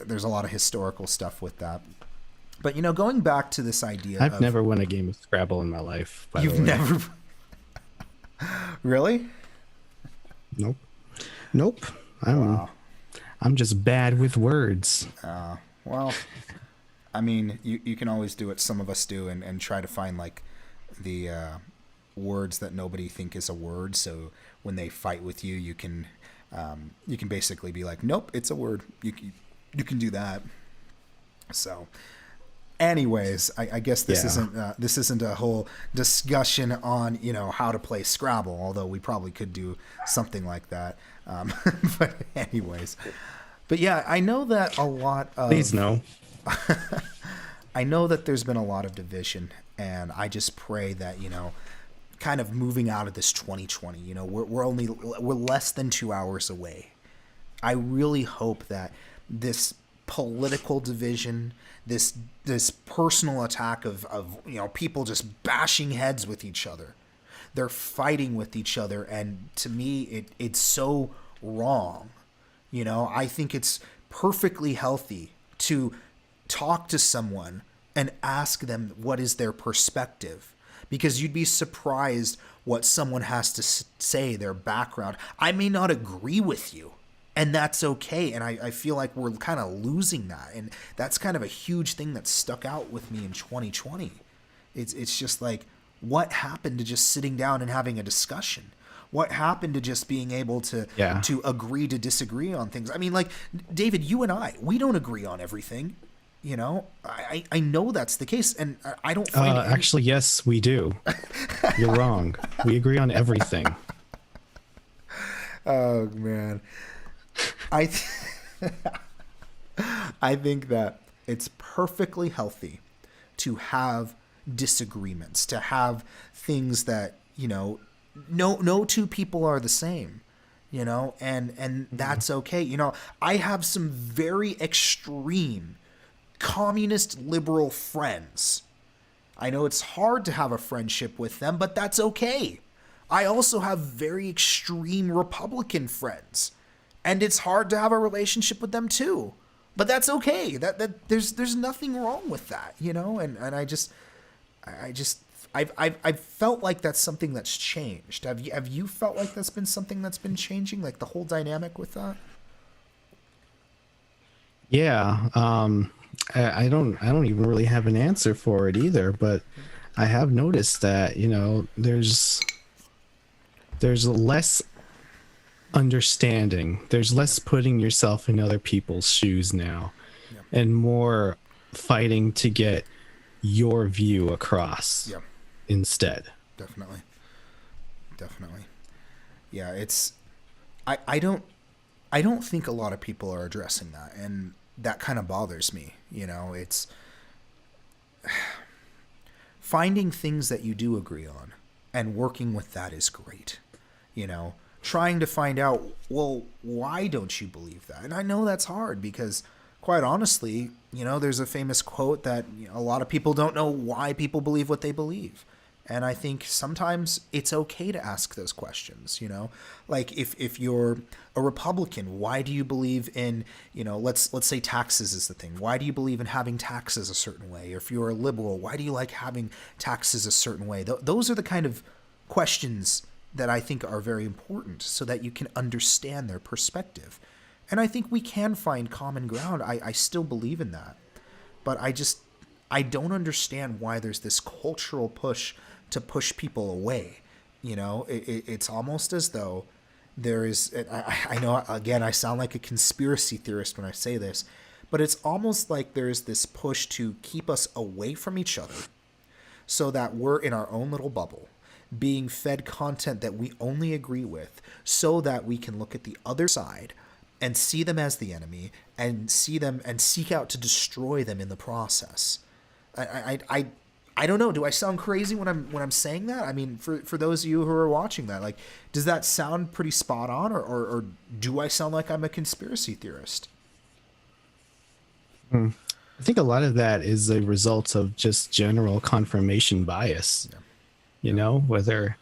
there's a lot of historical stuff with that. But going back to this idea, I've never won a game of Scrabble in my life. By You've the way. never really? Nope. I'm just bad with words. Well, I mean, you can always do what some of us do and try to find like the words that nobody think is a word. So when they fight with you, you can basically be like, nope, it's a word. You can do that. So. Anyways, I guess this isn't a whole discussion on how to play Scrabble, although we probably could do something like that. But anyways, yeah, I know that a lot of Please no. I know that there's been a lot of division, and I just pray that kind of moving out of this 2020, we're less than 2 hours away. I really hope that this political division, this personal attack of people just bashing heads with each other, they're fighting with each other, and to me it's so wrong. I think it's perfectly healthy to talk to someone and ask them what is their perspective, because you'd be surprised what someone has to say, their background. I may not agree with you, and that's okay. And I feel like we're kind of losing that. And that's kind of a huge thing that stuck out with me in 2020. It's just like, what happened to just sitting down and having a discussion? What happened to just being able to agree to disagree on things? I mean, like, David, you and we don't agree on everything. I know that's the case, and I don't find actually, yes, we do. You're wrong. We agree on everything. Oh, man. I think that it's perfectly healthy to have disagreements, to have things that, no two people are the same, and that's okay. I have some very extreme communist liberal friends. I know it's hard to have a friendship with them, but that's okay. I also have very extreme Republican friends, and it's hard to have a relationship with them too. But that's okay. That there's nothing wrong with that, And I've felt like that's something that's changed. Have you felt like that's been something that's been changing, like the whole dynamic with that? Yeah. I don't even really have an answer for it either, but I have noticed that, there's less understanding. There's less putting yourself in other people's shoes now, and more fighting to get your view across instead. Definitely. Yeah, I don't think a lot of people are addressing that, and that kind of bothers me. It's finding things that you do agree on and working with that is great. Trying to find out, well, why don't you believe that? And I know that's hard because, quite honestly, there's a famous quote that a lot of people don't know why people believe what they believe. And I think sometimes it's okay to ask those questions, like if you're a Republican, why do you believe in, let's say taxes is the thing. Why do you believe in having taxes a certain way? Or if you're a liberal, why do you like having taxes a certain way? Those are the kind of questions that I think are very important so that you can understand their perspective. And I think we can find common ground. I still believe in that. But I don't understand why there's this cultural push to push people away. It's almost as though there is, I know, again, I sound like a conspiracy theorist when I say this, but it's almost like there's this push to keep us away from each other so that we're in our own little bubble, being fed content that we only agree with, so that we can look at the other side and see them as the enemy and see them and seek out to destroy them in the process. I don't know. Do I sound crazy when I'm saying that? I mean, for those of you who are watching that, like, does that sound pretty spot on, or do I sound like I'm a conspiracy theorist? I think a lot of that is a result of just general confirmation bias. Yeah. You know, whether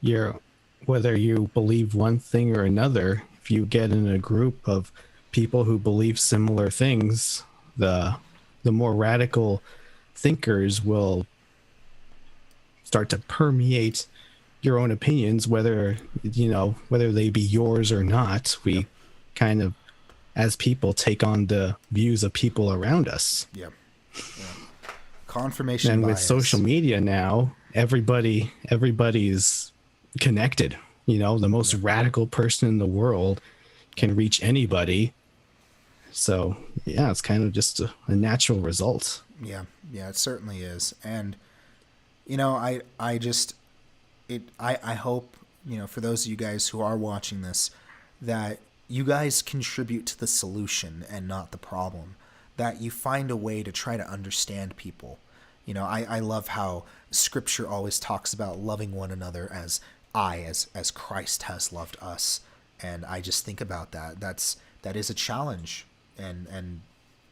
you believe one thing or another, if you get in a group of people who believe similar things, the more radical thinkers will start to permeate your own opinions, whether they be yours or not. We kind of, as people, take on the views of people around us. Yeah. Confirmation and bias. With social media now, everybody's connected. The most radical person in the world can reach anybody. So yeah, it's kind of just a natural result. Yeah, it certainly is. And I hope, for those of you guys who are watching this, that you guys contribute to the solution and not the problem, that you find a way to try to understand people. I love how scripture always talks about loving one another as Christ has loved us. And I just think about that. That is a challenge, and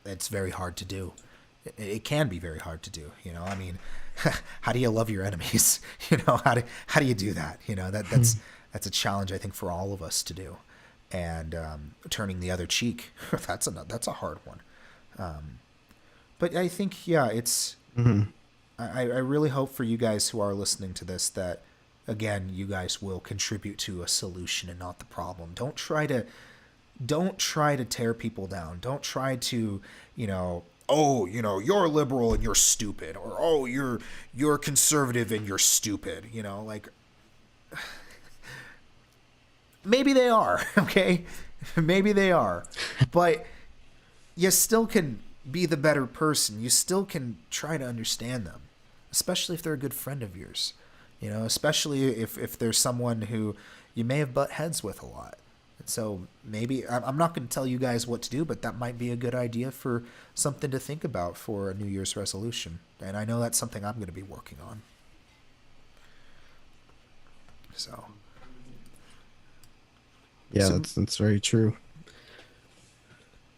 it's very hard to do. It can be very hard to do. I mean, how do you love your enemies? How do you do that? That's a challenge, I think, for all of us to do. And turning the other cheek, that's a hard one. But I think, it's. Mm-hmm. I really hope for you guys who are listening to this that, again, you guys will contribute to a solution and not the problem. Don't try to tear people down. Don't try to, you're liberal and you're stupid, or you're conservative and you're stupid. Like, maybe they are, okay? Maybe they are, but you still can be the better person. You still can try to understand them, especially if they're a good friend of yours. Especially if there's someone who you may have butt heads with a lot. And so maybe, I'm not going to tell you guys what to do, but that might be a good idea for something to think about for a New Year's resolution. And I know that's something I'm going to be working on. So. Yeah, that's very true.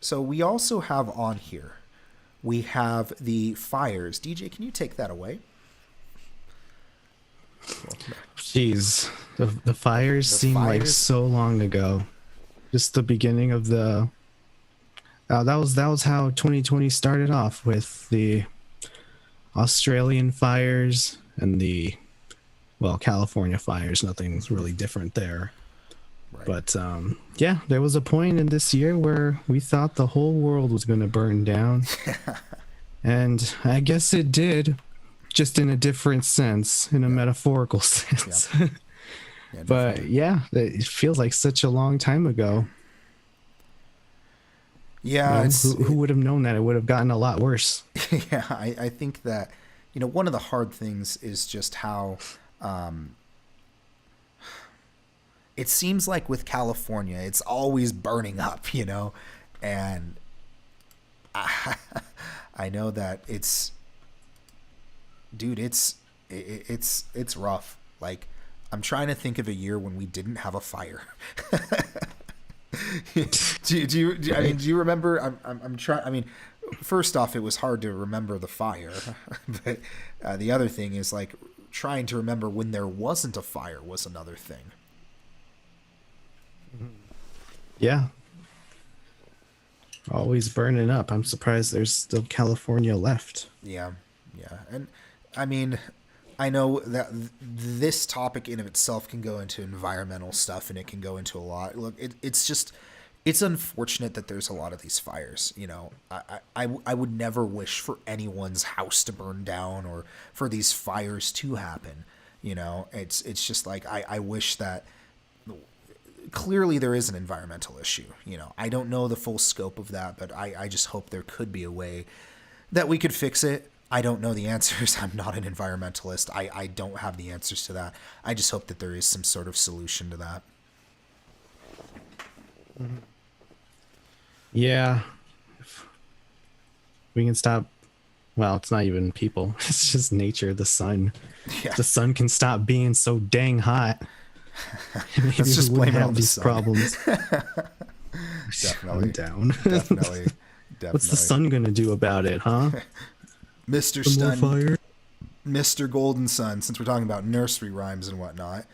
So we also have on here, we have the fires. DJ, can you take that away? Jeez, the fires seem like so long ago. Just the beginning of the. That was how 2020 started off, with the Australian fires and the California fires. Nothing's really different there. Right. But yeah, there was a point in this year where we thought the whole world was going to burn down. And I guess it did, just in a different sense, in a metaphorical sense. Yep. Yeah, but yeah, it feels like such a long time ago. Yeah. Who would have known that it would have gotten a lot worse? Yeah, I think that, one of the hard things is just how it seems like with California, it's always burning up, and I know that it's rough. Like, I'm trying to think of a year when we didn't have a fire. do you remember? I'm trying. I mean, first off, it was hard to remember the fire, but the other thing is, like, trying to remember when there wasn't a fire was another thing. Yeah. Always burning up. I'm surprised there's still California left. Yeah. And I mean, I know that this topic in of itself can go into environmental stuff, and it can go into a lot. Look, it's it's unfortunate that there's a lot of these fires. I would never wish for anyone's house to burn down or for these fires to happen. It's just like I wish that clearly there is an environmental issue. I don't know the full scope of that, but I just hope there could be a way that we could fix it. I don't know the answers. I'm not an environmentalist. I don't have the answers to that. I just hope that there is some sort of solution to that. Yeah. If we can stop. Well, it's not even people. It's just nature, the sun. Yeah. The sun can stop being so dang hot. Maybe Let's just blame it on the these sun. problems. Definitely. I'm down. Definitely. What's the sun gonna do about it, huh? Mr. Some more Stun, fire? Mr. Golden Sun, since we're talking about nursery rhymes and whatnot.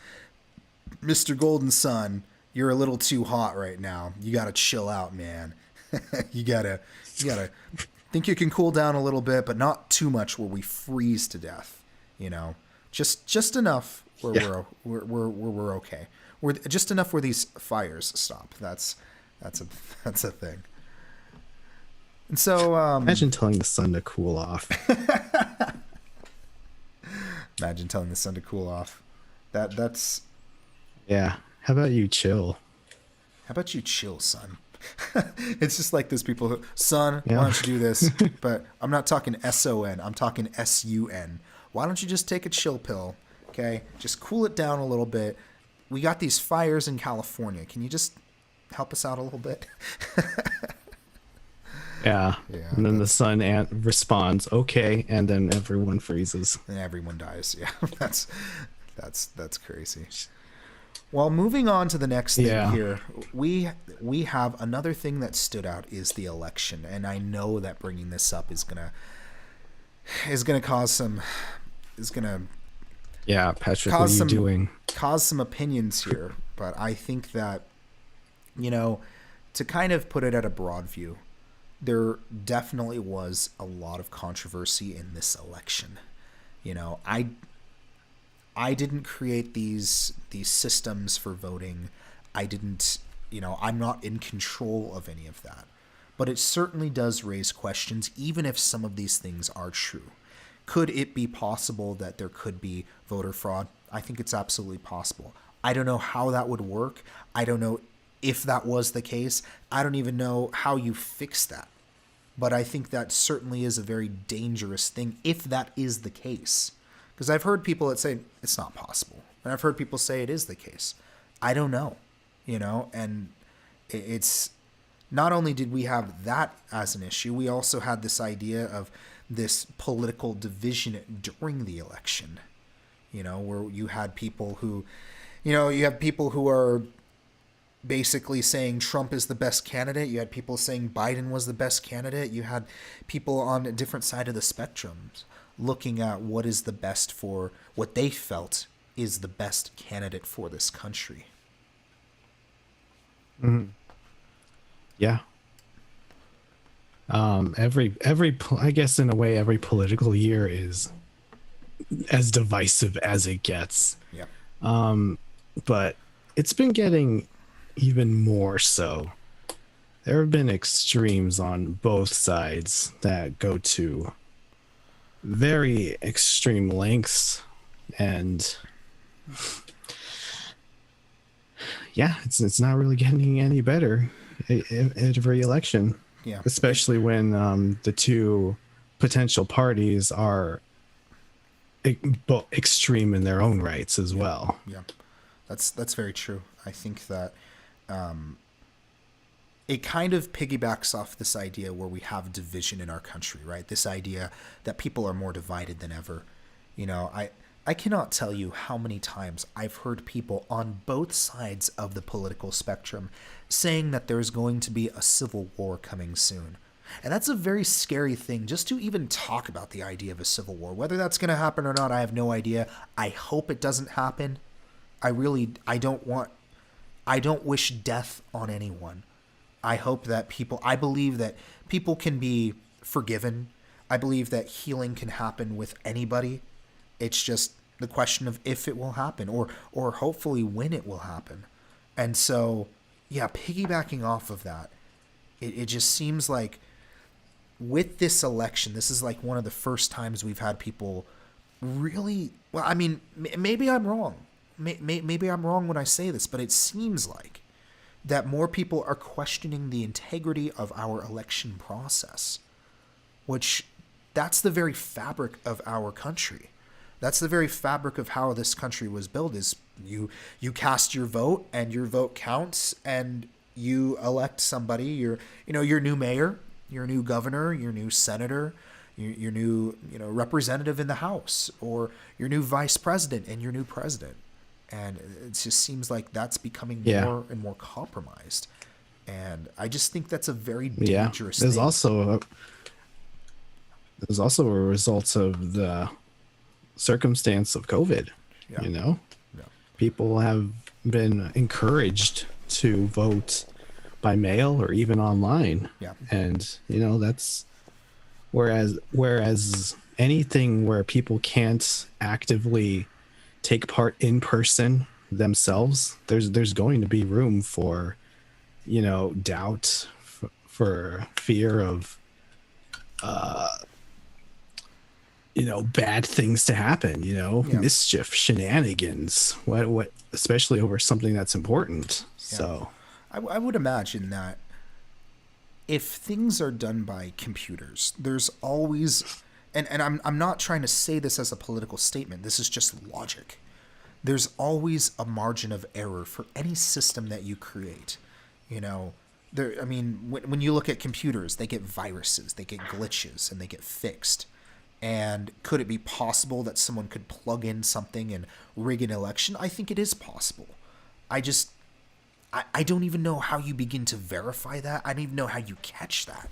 Mr. Golden Sun, you're a little too hot right now. You gotta chill out, man. You gotta think you can cool down a little bit, but not too much where we freeze to death. Just enough where we're okay. We're just enough where these fires stop. That's a thing. And so Imagine telling the sun to cool off. Imagine telling the sun to cool off. That's. Yeah. How about you chill? How about you chill, son? It's just like those people who, son, Yeah. why don't you do this? But I'm not talking SON. I'm talking SUN. Why don't you just take a chill pill? Okay, just cool it down a little bit. We got these fires in California. Can you just help us out a little bit? Yeah. Yeah, And then the sun responds, okay, and then everyone freezes. And everyone dies. Yeah, that's crazy. Well, moving on to the next thing Yeah. here, we have another thing that stood out is the election, and I know that bringing this up is gonna Yeah, Patrick, what are cause you some doing? opinions here, but I think that to kind of put it at a broad view, there definitely was a lot of controversy in this election. I didn't create these systems for voting. I didn't, I'm not in control of any of that. But it certainly does raise questions, even if some of these things are true. Could it be possible that there could be voter fraud? I think it's absolutely possible. I don't know how that would work. I don't know if that was the case. I don't even know how you fix that. But I think that certainly is a very dangerous thing if that is the case. Because I've heard people that say it's not possible. And I've heard people say it is the case. I don't know, and it's not only did we have that as an issue, we also had this idea of this political division during the election, where you had people who, are basically saying Trump is the best candidate. You had people saying Biden was the best candidate. You had people on a different side of the spectrum looking at what is the best for what they felt is the best candidate for this country. Mm-hmm. Yeah. I guess in a way, every political year is as divisive as it gets. Yeah. But it's been getting even more so. There have been extremes on both sides that go to very extreme lengths, and yeah, it's not really getting any better at every election. Yeah. Especially when the two potential parties are extreme in their own rights as well. Yeah, that's very true. I think that it kind of piggybacks off this idea where we have division in our country, right? This idea that people are more divided than ever. I cannot tell you how many times I've heard people on both sides of the political spectrum saying that there's going to be a civil war coming soon. And that's a very scary thing, just to even talk about the idea of a civil war. Whether that's going to happen or not, I have no idea. I hope it doesn't happen. I don't wish death on anyone. I believe that people can be forgiven. I believe that healing can happen with anybody. It's just the question of if it will happen or hopefully when it will happen. And so, yeah, piggybacking off of that, it just seems like with this election, this is like one of the first times we've had people really. Well, I mean, maybe I'm wrong. Maybe I'm wrong when I say this, but it seems like that more people are questioning the integrity of our election process, which that's the very fabric of our country. That's the very fabric of how this country was built is you cast your vote and your vote counts and you elect somebody, your new mayor, your new governor, your new senator, your new, representative in the House, or your new vice president and your new president. And it just seems like that's becoming more and more compromised. And I just think that's a very dangerous thing. There's also a result of the circumstance of COVID. Yeah. People have been encouraged to vote by mail or even online. Yeah. And that's whereas anything where people can't actively take part in person themselves, there's going to be room for doubt, for fear of bad things to happen, mischief, shenanigans, what especially over something that's important. Yeah. So I would imagine that if things are done by computers, there's always, and I'm not trying to say this as a political statement, this is just logic. There's always a margin of error for any system that you create. When you look at computers, they get viruses, they get glitches, and they get fixed. And could it be possible that someone could plug in something and rig an election? I think it is possible. I don't even know how you begin to verify that. I don't even know how you catch that,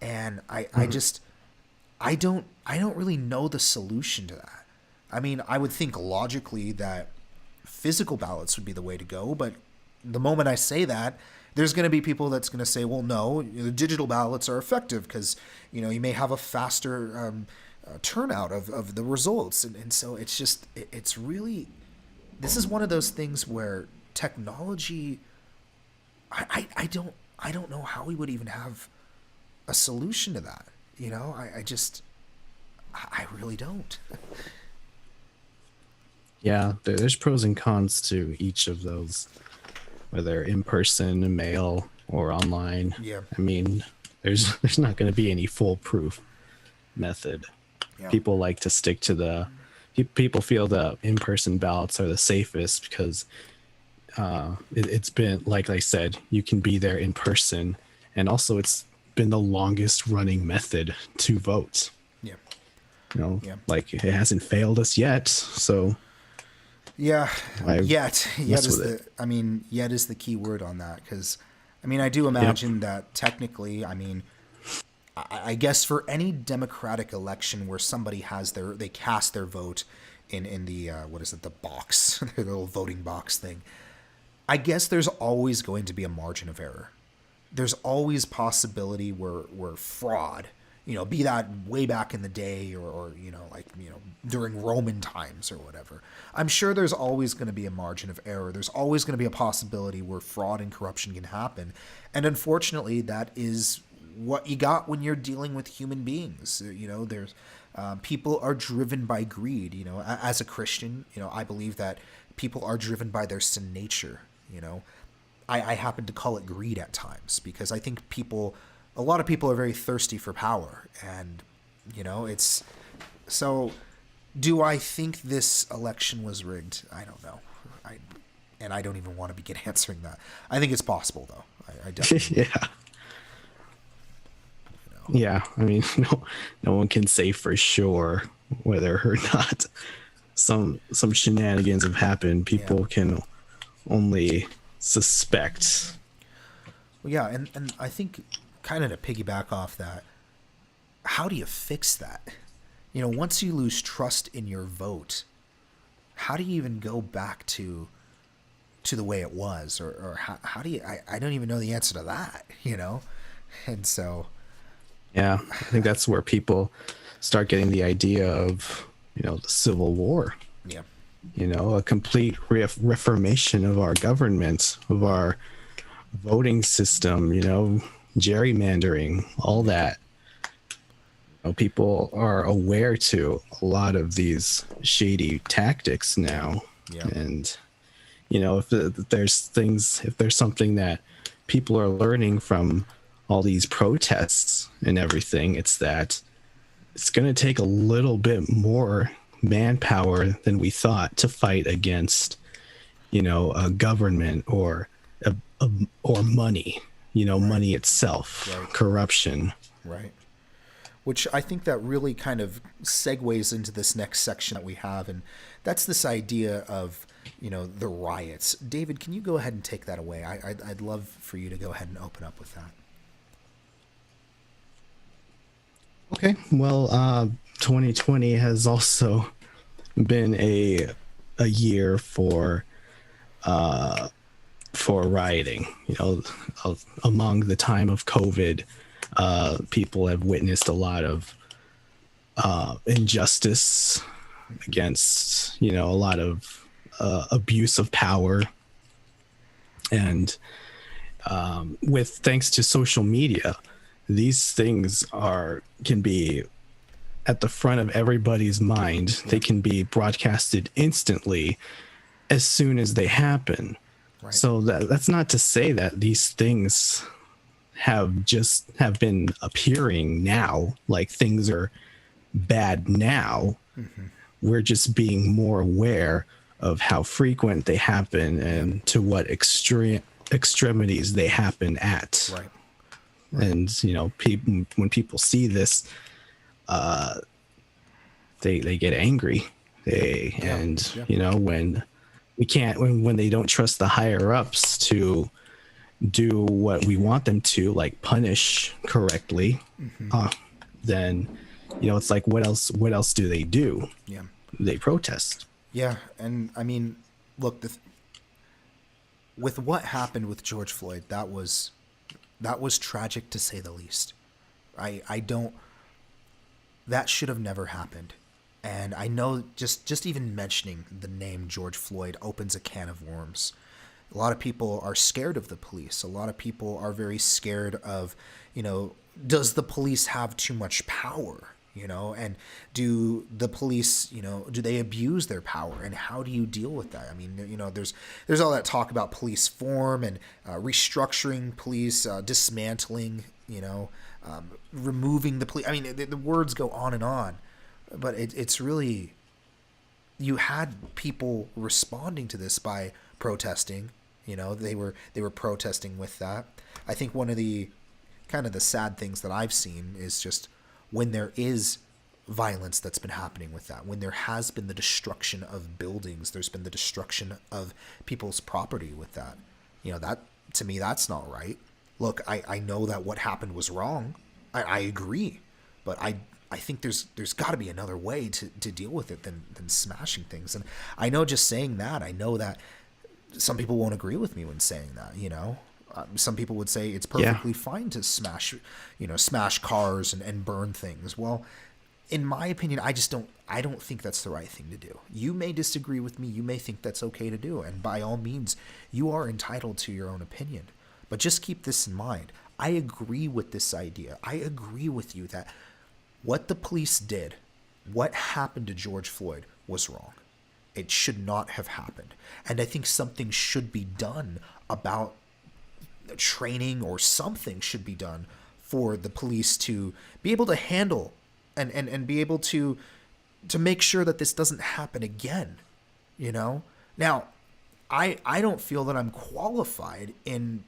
And I don't really know the solution to that. I mean, I would think logically that physical ballots would be the way to go, but the moment I say that, there's going to be people that's going to say, well, no, the digital ballots are effective because, you may have a faster turnout of the results. And so it's just, it's really, this is one of those things where technology, I don't know how we would even have a solution to that. I really don't. Yeah, there's pros and cons to each of those, whether in person, mail, or online. Yeah. I mean, there's not going to be any foolproof method. Yeah. People like to stick to people feel the in-person ballots are the safest because it's been, like I said, you can be there in person, and also it's been the longest running method to vote. Yeah. Like it hasn't failed us yet, so. Yeah, yet is the key word on that, because I do imagine that technically, I guess for any democratic election where somebody they cast their vote in the the box, their little voting box thing, I guess there's always going to be a margin of error. There's always possibility where fraud, be that way back in the day or during Roman times or whatever. I'm sure there's always going to be a margin of error. There's always going to be a possibility where fraud and corruption can happen. And unfortunately, that is what you got when you're dealing with human beings. There's people are driven by greed. As a Christian, I believe that people are driven by their sin nature. I happen to call it greed at times because I think a lot of people are very thirsty for power, and it's so. Do I think this election was rigged? I don't know. I don't even want to begin answering that. I think it's possible, though. I definitely. Yeah. Yeah. No one can say for sure whether or not some shenanigans have happened. People can only suspect. Well, yeah, and I think kind of to piggyback off that, how do you fix that? Once you lose trust in your vote, how do you even go back to the way it was? Or how do you, I don't even know the answer to that, And so. Yeah, I think that's where people start getting the idea of, the Civil War. Yeah. a complete reformation of our government, of our voting system, gerrymandering, all that. People are aware to a lot of these shady tactics now. Yeah. And, if there's something that people are learning from all these protests and everything, it's that it's going to take a little bit more manpower than we thought to fight against, a government or or money, money itself, Right. corruption. Right. Which I think that really kind of segues into this next section that we have, and that's this idea of, the riots. David, can you go ahead and take that away? I'd love for you to go ahead and open up with that. Okay. Well, 2020 has also been a year for rioting. Among the time of COVID, people have witnessed a lot of injustice against, a lot of abuse of power, and with thanks to social media, these things can be at the front of everybody's mind. They can be broadcasted instantly as soon as they happen. Right. So that's not to say that these things have been appearing now, like things are bad now. Mm-hmm. We're just being more aware of how frequent they happen and to what extremities they happen at. Right. And people, when people see this, they get angry. When when they don't trust the higher ups to do what we want them to, like punish correctly, then it's like, what else do they do? Yeah. They protest. Yeah, and I mean, look, with what happened with George Floyd, that was tragic to say the least. That should have never happened. And I know just even mentioning the name George Floyd opens a can of worms. A lot of people are scared of the police. A lot of people are very scared of, does the police have too much power? And do the police, do they abuse their power, and how do you deal with that? I mean, there's all that talk about police form and restructuring police, dismantling, removing the police. I mean, the words go on and on, but it's really, you had people responding to this by protesting. They were protesting with that. I think one of the kind of the sad things that I've seen is just when there is violence that's been happening with that, when there has been the destruction of buildings, there's been the destruction of people's property with that. That, to me, that's not right. Look, I know that what happened was wrong. I agree. But I think there's got to be another way to deal with it than smashing things. And I know, just saying that, I know that some people won't agree with me when saying that, some people would say it's perfectly fine to smash cars and burn things. Well, in my opinion, I don't think that's the right thing to do. You may disagree with me. You may think that's okay to do. And by all means, you are entitled to your own opinion. But just keep this in mind. I agree with this idea. I agree with you that what the police did, what happened to George Floyd, was wrong. It should not have happened. And I think something should be done about training, or something should be done for the police to be able to handle and be able to make sure that this doesn't happen again. Now, I don't feel that I'm qualified in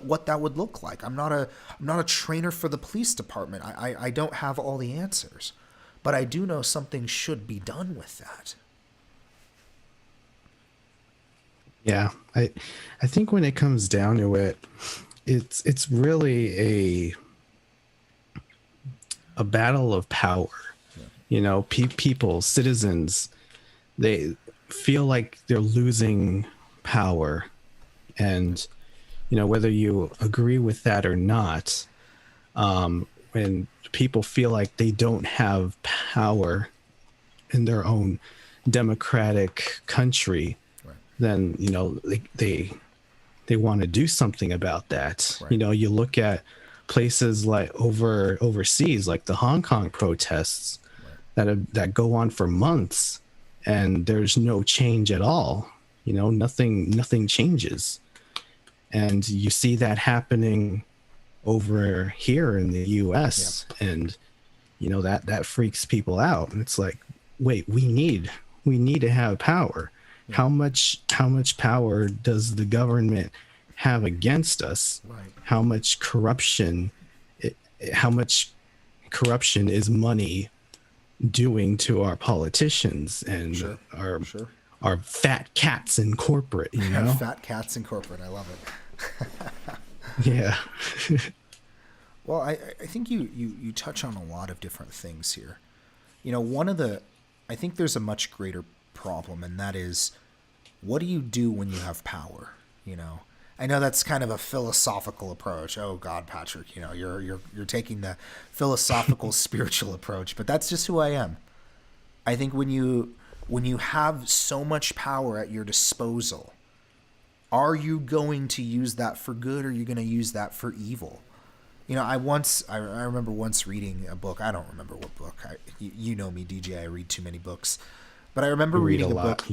what that would look like. I'm not a trainer for the police department. I don't have all the answers, but I do know something should be done with that. Yeah, I think when it comes down to it, it's really a battle of power. Yeah. People, citizens, they feel like they're losing power, and whether you agree with that or not, when people feel like they don't have power in their own democratic country, Right. then they want to do something about that. Right. You look at places like overseas, like the Hong Kong protests that go on for months, and there's no change at all. Nothing changes, and you see that happening over here in the U.S. and that freaks people out. And it's like, wait, we need to have power. How much power does the government have against us? Right. How much corruption is money doing to our politicians and our fat cats in corporate, Fat cats in corporate. I love it. Yeah. Well, I think you touch on a lot of different things here. I think there's a much greater problem, and that is, what do you do when you have power? I know that's kind of a philosophical approach. Oh God, Patrick, you're taking the philosophical spiritual approach, but that's just who I am. I think when you have so much power at your disposal, are you going to use that for good, or are you going to use that for evil? I remember once reading a book. I don't remember what book. You know me, DJ. I read too many books. But I remember reading a book.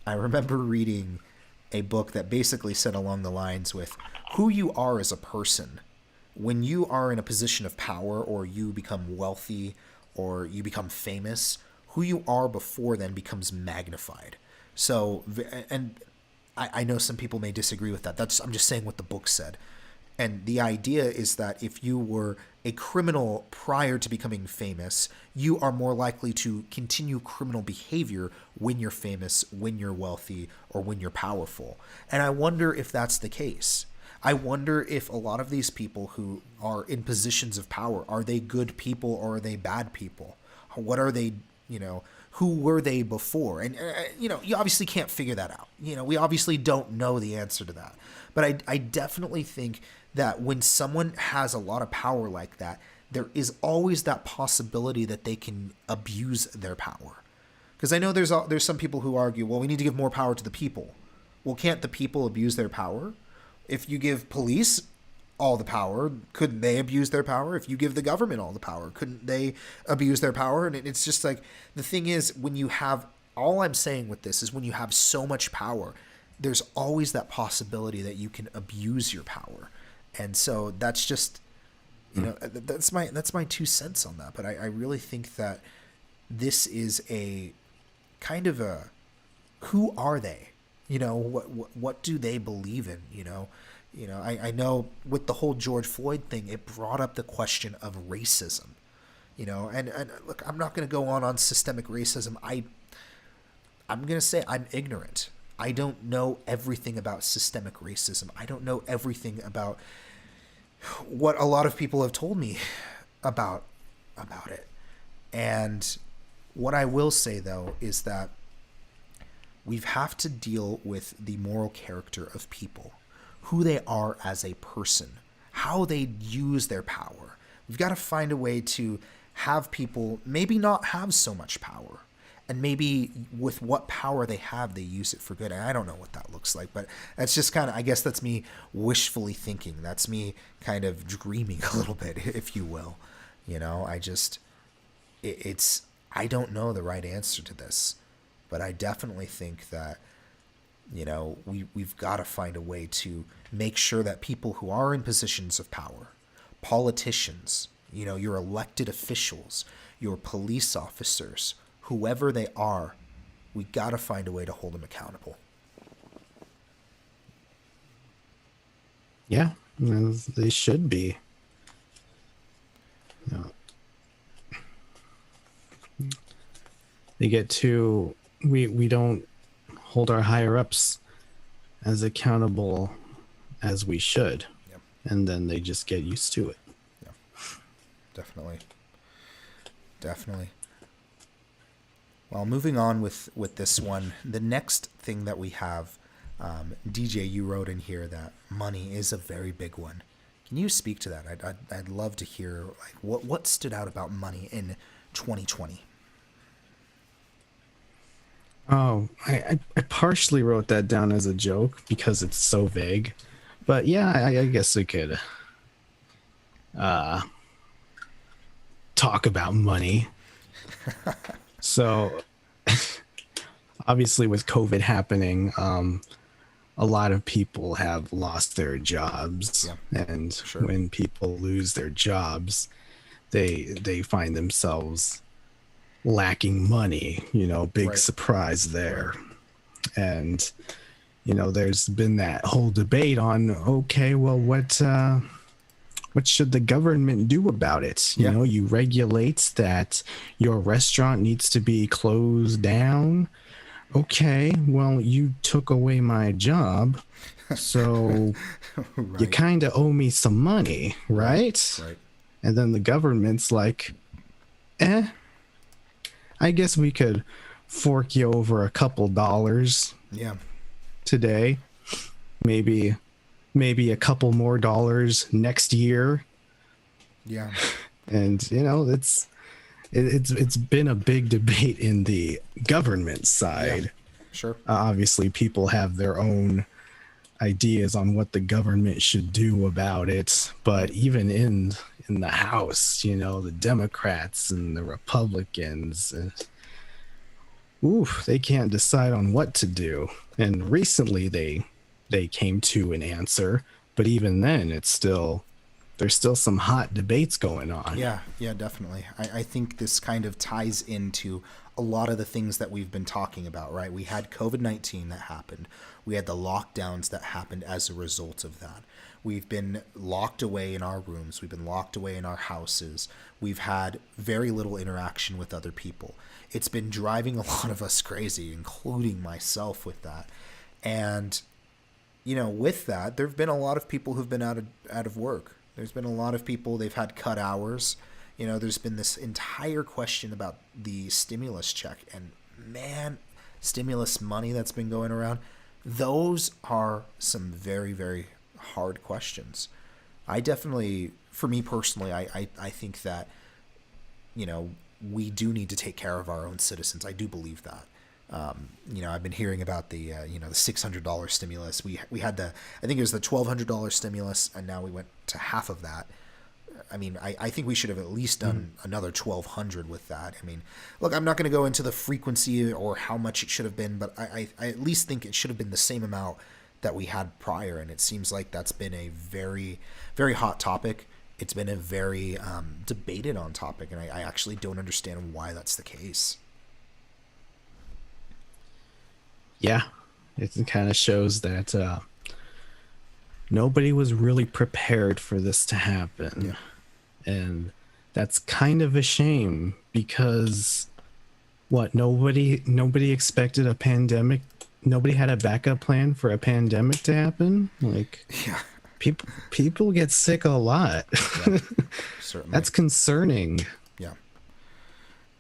I remember reading a book that basically said along the lines with who you are as a person when you are in a position of power, or you become wealthy, or you become famous. Who you are before then becomes magnified. So, and I know some people may disagree with that. I'm just saying what the book said. And the idea is that if you were a criminal prior to becoming famous, you are more likely to continue criminal behavior when you're famous, when you're wealthy, or when you're powerful. And I wonder if that's the case. I wonder if a lot of these people who are in positions of power, are they good people or are they bad people? What are they, who were they before? And, you obviously can't figure that out. We obviously don't know the answer to that. But I definitely think that when someone has a lot of power like that, there is always that possibility that they can abuse their power. Because I know there's some people who argue, well, we need to give more power to the people. Well, can't the people abuse their power? If you give police all the power, couldn't they abuse their power? If you give the government all the power, couldn't they abuse their power? And it's just like, the thing is, when you have, all I'm saying with this is, when you have so much power, there's always that possibility that you can abuse your power. And so that's just, that's my 2 cents on that. But I really think that this is a kind of a, who are they? What do they believe in? I know with the whole George Floyd thing, it brought up the question of racism, and look, I'm not going to go on systemic racism. I'm going to say I'm ignorant. I don't know everything about systemic racism. I don't know everything about what a lot of people have told me about it. And what I will say, though, is that we have to deal with the moral character of people, who they are as a person, how they use their power. We've got to find a way to have people maybe not have so much power, and maybe with what power they have, they use it for good. And I don't know what that looks like, but that's just kind of, I guess that's me wishfully thinking. That's me kind of dreaming a little bit, if you will. I don't know the right answer to this, but I definitely think that, we've got to find a way to make sure that people who are in positions of power, politicians, your elected officials, your police officers, whoever they are, we got to find a way to hold them accountable. Yeah, they should be. They get too, we don't hold our higher ups as accountable as we should. Yep. And then they just get used to it. Yeah, definitely. Well, moving on with this one, the next thing that we have, DJ, you wrote in here that money is a very big one. Can you speak to that? I'd love to hear, like, what stood out about money in 2020. Oh, I partially wrote that down as a joke because it's so vague. But yeah, I guess we could talk about money. So obviously with COVID happening, a lot of people have lost their jobs. Yeah, And sure. when people lose their jobs, they find themselves lacking money, big Right. surprise Right. there. And there's been that whole debate on, okay, well, what should the government do about it? Yeah. You regulate that your restaurant needs to be closed down. Okay, well, you took away my job, so you Right. kind of owe me some money, Right. right? Right. And then the government's like, eh, I guess we could fork you over a couple dollars Yeah. today, maybe a couple more dollars next year. Yeah. And it's been a big debate in the government Yeah. side. Sure. Obviously people have their own ideas on what the government should do about it, but even in the house, the Democrats and the Republicans, they can't decide on what to do. And recently they came to an answer, but even then there's still some hot debates going on. Yeah, yeah, definitely. I think this kind of ties into a lot of the things that we've been talking about, right? We had COVID-19 that happened. We had the lockdowns that happened as a result of that. We've been locked away in our rooms. We've been locked away in our houses. We've had very little interaction with other people. It's been driving a lot of us crazy, including myself with that. And with that, there have been a lot of people who've been out of work. There's been a lot of people, they've had cut hours. There's been this entire question about the stimulus check and man, stimulus money that's been going around. Those are some very, very hard questions. I definitely, for me personally, I think that, you know, we do need to take care of our own citizens. I do believe that. I've been hearing about the $600 stimulus. We had I think it was the $1,200 stimulus, and now we went to half of that. I mean, I think we should have at least done another 1,200 with that. I mean, look, I'm not going to go into the frequency or how much it should have been, but I at least think it should have been the same amount that we had prior. And it seems like that's been a very, very hot topic. It's been a very debated on topic, and I actually don't understand why that's the case. Yeah, it kind of shows that nobody was really prepared for this to Yeah. happen. And that's kind of a shame because nobody expected a pandemic. Nobody had a backup plan for a pandemic to happen. Like Yeah. people get sick a lot. Yeah. Certainly. That's concerning. Yeah.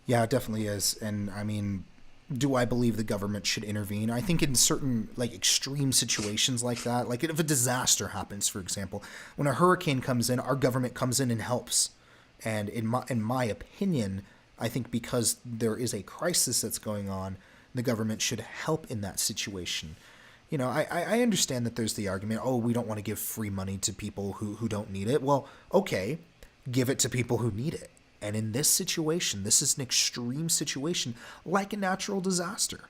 Yeah, it definitely is. And I mean, do I believe the government should intervene? I think in certain like extreme situations like that, like if a disaster happens, for example, when a hurricane comes in, our government comes in and helps. And in my opinion, I think because there is a crisis that's going on, the government should help in that situation. I understand that there's the argument, oh, we don't want to give free money to people who don't need it. Well, okay, give it to people who need it. And in this situation, this is an extreme situation, like a natural disaster.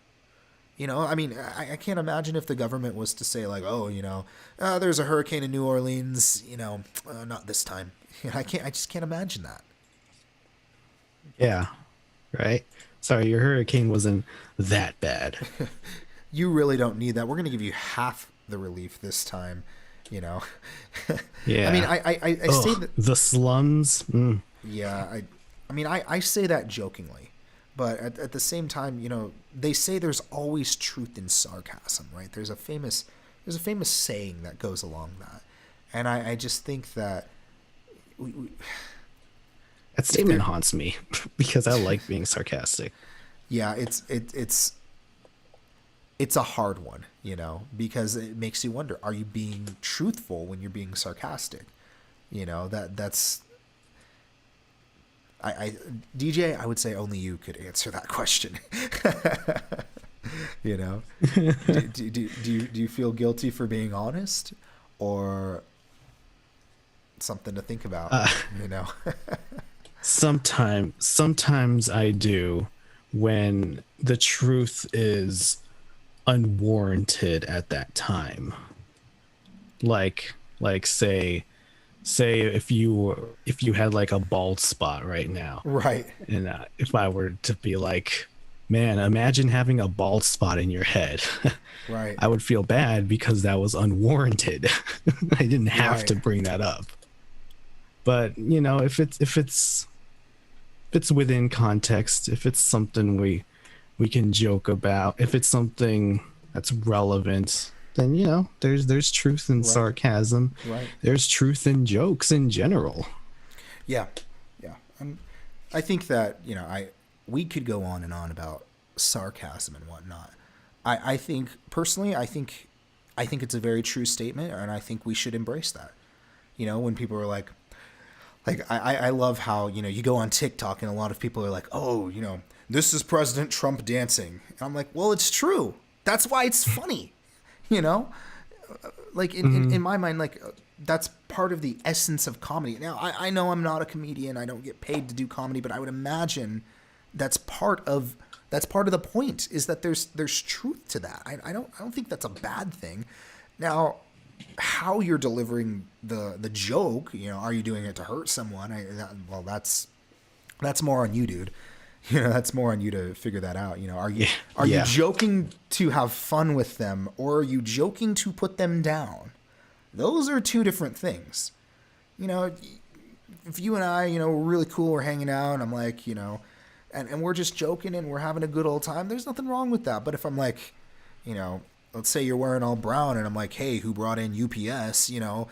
I mean, I can't imagine if the government was to say like, oh, there's a hurricane in New Orleans, not this time. I just can't imagine that. Yeah, right. Sorry, your hurricane wasn't that bad. You really don't need that. We're going to give you half the relief this time. You know, I mean, Yeah. I say Ugh, that. the slums. Yeah, I mean, I say that jokingly, but at the same time, they say there's always truth in sarcasm, right? There's a famous saying that goes along that, and I just think that we That if statement there, haunts me because I like being sarcastic. yeah, it's a hard one, because it makes you wonder: are you being truthful when you're being sarcastic? That's I DJ. I would say only you could answer that question. You know, do you feel guilty for being honest, or something to think about? You know. Sometimes I do, when the truth is unwarranted at that time. Like say if you had like a bald spot right now, Right. and if I were to be like, man, imagine having a bald spot in your head. Right. I would feel bad because that was unwarranted. I didn't have to Right. bring that up. But you know, if it's within context, if it's something we can joke about, if it's something that's relevant, then you know, there's truth in Right. sarcasm. Right. There's truth in jokes in general. Yeah, yeah. I think that, you know, we could go on and on about sarcasm and whatnot. I think personally, I think it's a very true statement, and I think we should embrace that. You know, when people are like I love how, you know, you go on TikTok and a lot of people are like, oh, you know, this is President Trump dancing. And I'm like, well, it's true. That's why it's funny. You know, like in my mind, like that's part of the essence of comedy. Now, I know I'm not a comedian. I don't get paid to do comedy, but I would imagine that's part of the point, is that there's truth to that. I don't think that's a bad thing. Now, how you're delivering the joke, you know, are you doing it to hurt someone? Well, that's more on you, dude. You know, that's more on you to figure that out. You know, are you joking to have fun with them, or are you joking to put them down? Those are two different things. You know, if you and I, you know, we're really cool, we're hanging out, and I'm like, you know, and we're just joking and we're having a good old time, there's nothing wrong with that. But if I'm like, you know, let's say you're wearing all brown and I'm like, hey, who brought in UPS? You know,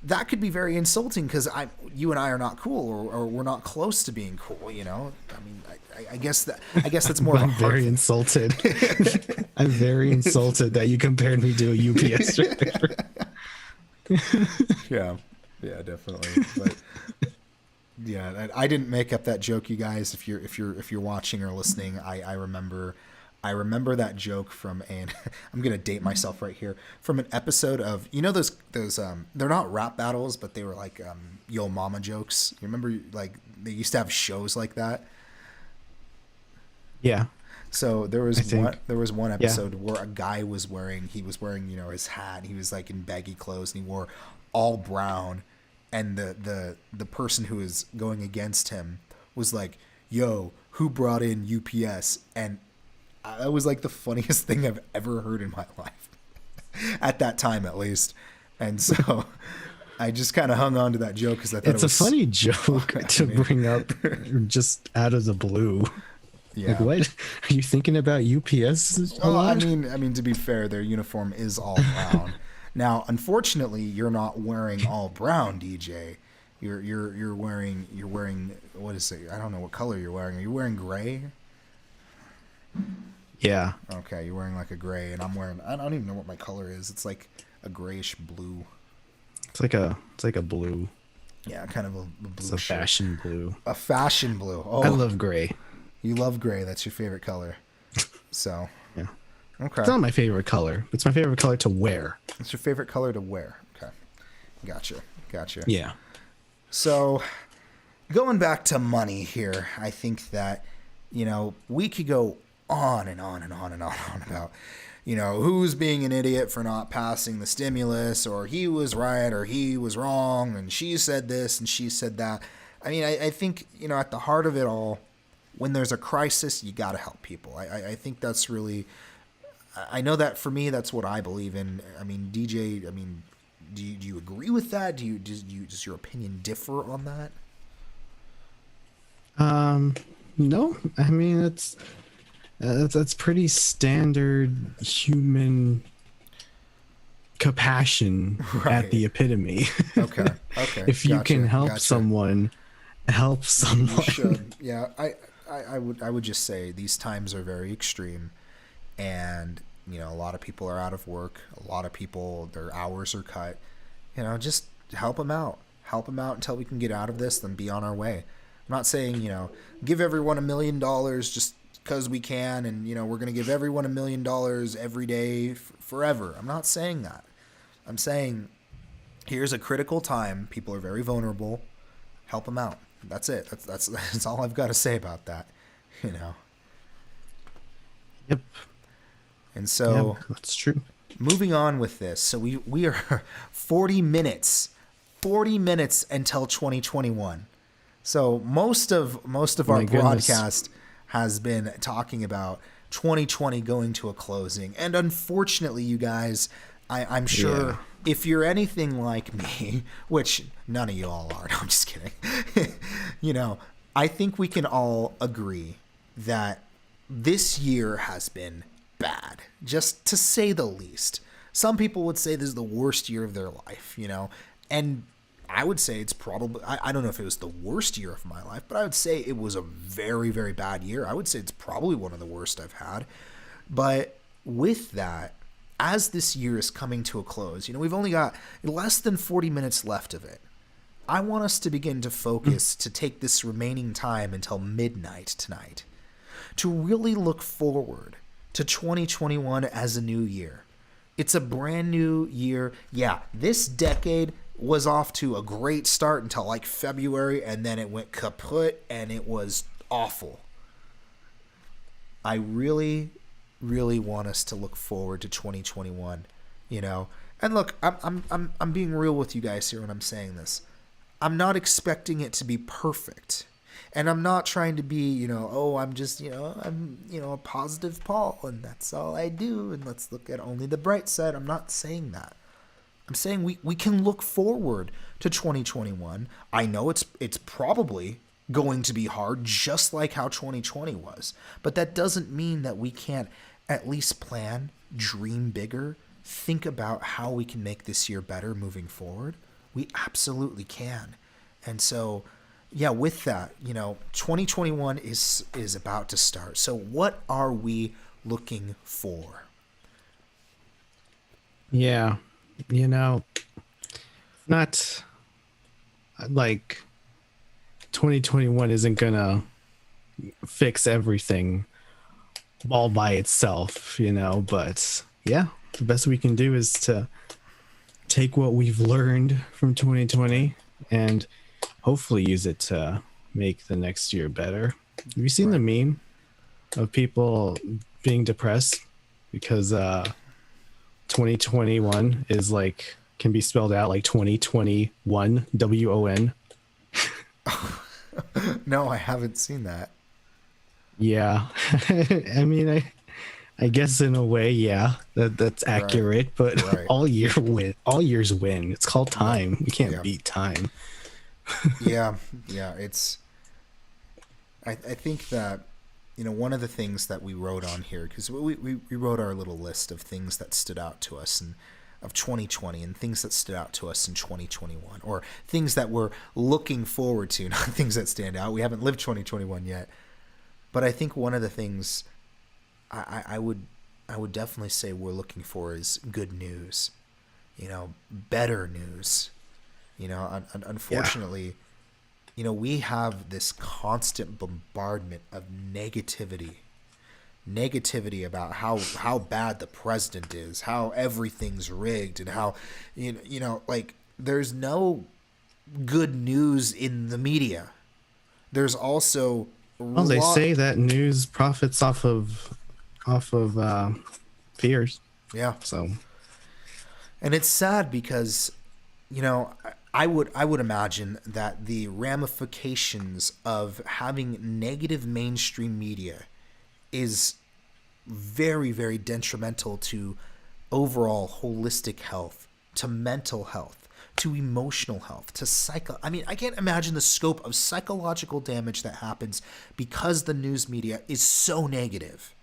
that could be very insulting because you and I are not cool, or we're not close to being cool. You know, I mean, I guess that's more. I'm very insulted. I'm very insulted that you compared me to a UPS driver. Yeah, definitely. But yeah, I didn't make up that joke, you guys. If you're watching or listening, I remember that joke from an I'm gonna date myself right here, from an episode of, you know, those they're not rap battles, but they were like Yo Mama jokes. You remember, like, they used to have shows like that. Yeah. So there was one episode where a guy was wearing, you know, his hat. He was like in baggy clothes and he wore all brown, and the person who was going against him was like, yo, who brought in UPS? And that was like the funniest thing I've ever heard in my life at that time, at least. And so I just kind of hung on to that joke because I thought it's a funny joke to bring up just out of the blue. Yeah. Like, what? Are you thinking about UPS? Oh, I mean, to be fair, their uniform is all brown. Now, unfortunately, you're not wearing all brown, DJ. You're wearing what is it? I don't know what color you're wearing. Are you wearing gray? Yeah. Okay, you're wearing like a gray, and I'm wearing, I don't even know what my color is. It's like a grayish blue. It's like a blue. Yeah, kind of a blue. It's a fashion blue. A fashion blue. Oh, I love gray. You love gray. That's your favorite color. So. Yeah. Okay. It's not my favorite color. It's my favorite color to wear. It's your favorite color to wear. Okay. Gotcha. Yeah. So, going back to money here, I think that, you know, we could go on and on and on and on about, you know, who's being an idiot for not passing the stimulus, or he was right or he was wrong, and she said this and she said that. I mean, I think, you know, at the heart of it all, when there's a crisis, you got to help people. I think that's really, I know that for me, that's what I believe in. I mean, DJ, I mean, do you agree with that? Does your opinion differ on that? No, I mean, that's pretty standard human compassion at the epitome. Okay. If you can help someone, help someone. You should. Yeah, I would just say these times are very extreme, and, you know, a lot of people are out of work. A lot of people, their hours are cut. You know, just help them out. Help them out until we can get out of this, then be on our way. I'm not saying, you know, give everyone $1 million, just because we can, and we're going to give everyone $1 million every day forever. I'm not saying that. I'm saying here's a critical time. People are very vulnerable. Help them out. That's it. That's all I've got to say about that. Yep. And so that's true. Moving on with this. So we are 40 minutes until 2021. So most of our broadcast has been talking about 2020 going to a closing. And unfortunately, you guys, I'm sure if you're anything like me, which none of you all are, no, I'm just kidding. I think we can all agree that this year has been bad, just to say the least. Some people would say this is the worst year of their life, and I would say it's probably, I don't know if it was the worst year of my life, but I would say it was a very, very bad year. I would say it's probably one of the worst I've had. But with that, as this year is coming to a close, we've only got less than 40 minutes left of it. I want us to begin to focus, to take this remaining time until midnight tonight, to really look forward to 2021 as a new year. It's a brand new year. Yeah, this decade was off to a great start until like February, and then it went kaput and it was awful. I really, really want us to look forward to 2021, And look, I'm being real with you guys here when I'm saying this. I'm not expecting it to be perfect. And I'm not trying to be, I'm just, I'm a positive Paul and that's all I do. And let's look at only the bright side. I'm not saying that. I'm saying we can look forward to 2021. I know it's probably going to be hard, just like how 2020 was. But that doesn't mean that we can't at least plan, dream bigger, think about how we can make this year better moving forward. We absolutely can. And so, yeah, with that, 2021 is about to start. So what are we looking for? Yeah. Not like 2021 isn't going to fix everything all by itself, but yeah, the best we can do is to take what we've learned from 2020 and hopefully use it to make the next year better. Have you seen the meme of people being depressed because 2021 is like can be spelled out like 2021 WON? No, I haven't seen that. Yeah. I mean, I guess in a way, yeah, that's accurate, but all years win. It's called time. We can't beat time. yeah. I think that, one of the things that we wrote on here, because we wrote our little list of things that stood out to us and of 2020 and things that stood out to us in 2021, or things that we're looking forward to, not things that stand out. We haven't lived 2021 yet. But I think one of the things I would definitely say we're looking for is good news, better news. Unfortunately, we have this constant bombardment of negativity about how bad the president is, how everything's rigged, and how, like there's no good news in the media. There's also they say that news profits off of fears. Yeah. So, and it's sad because, I would imagine that the ramifications of having negative mainstream media is very, very detrimental to overall holistic health, to mental health, to emotional health, to I can't imagine the scope of psychological damage that happens because the news media is so negative,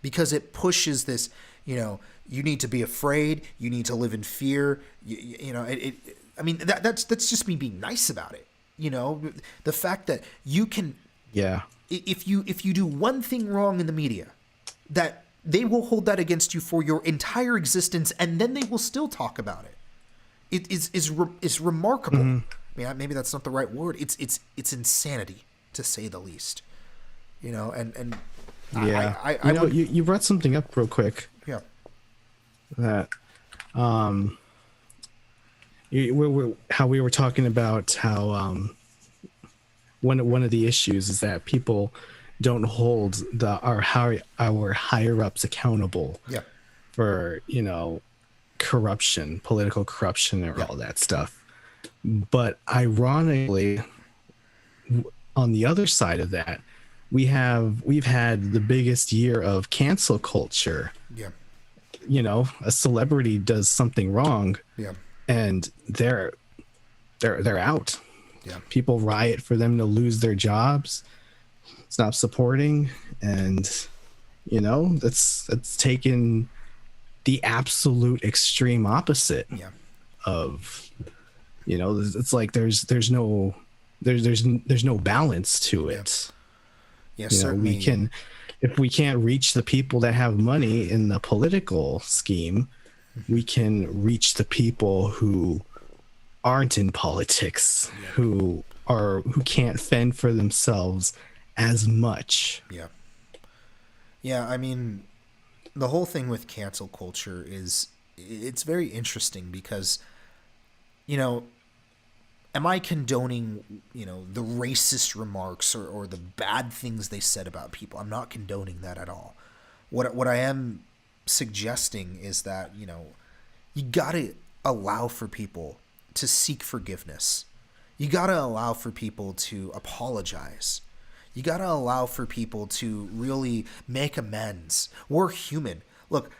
because it pushes this, you need to be afraid, you need to live in fear, that's just me being nice about it. The fact that you can, if you do one thing wrong in the media, that they will hold that against you for your entire existence, and then they will still talk about it. It is remarkable. I mean, maybe that's not the right word. It's insanity, to say the least. And Yeah. I You know, would. you brought something up real quick Yeah. that how we were talking about how one of the issues is that people don't hold our higher ups accountable Yeah. for, you know, corruption, political corruption, or Yeah. all that stuff. But ironically, on the other side of that, we've had the biggest year of cancel culture. Yeah. You know, a celebrity does something wrong Yeah. and they're out. Yeah. People riot for them to lose their jobs, stop supporting, and you know, that's taken the absolute extreme opposite Yeah. of, you know, it's like there's no balance to it. Yeah. You know, Certainly. we can, if we can't reach the people that have money in the political scheme, we can reach the people who aren't in politics, who can't fend for themselves as much. Yeah. Yeah. I mean, the whole thing with cancel culture is it's very interesting because, you know, am I condoning, you know, the racist remarks or the bad things they said about people? I'm not condoning that at all. What I am suggesting is that, you know, you got to allow for people to seek forgiveness. You got to allow for people to apologize. You got to allow for people to really make amends. We're human. Look,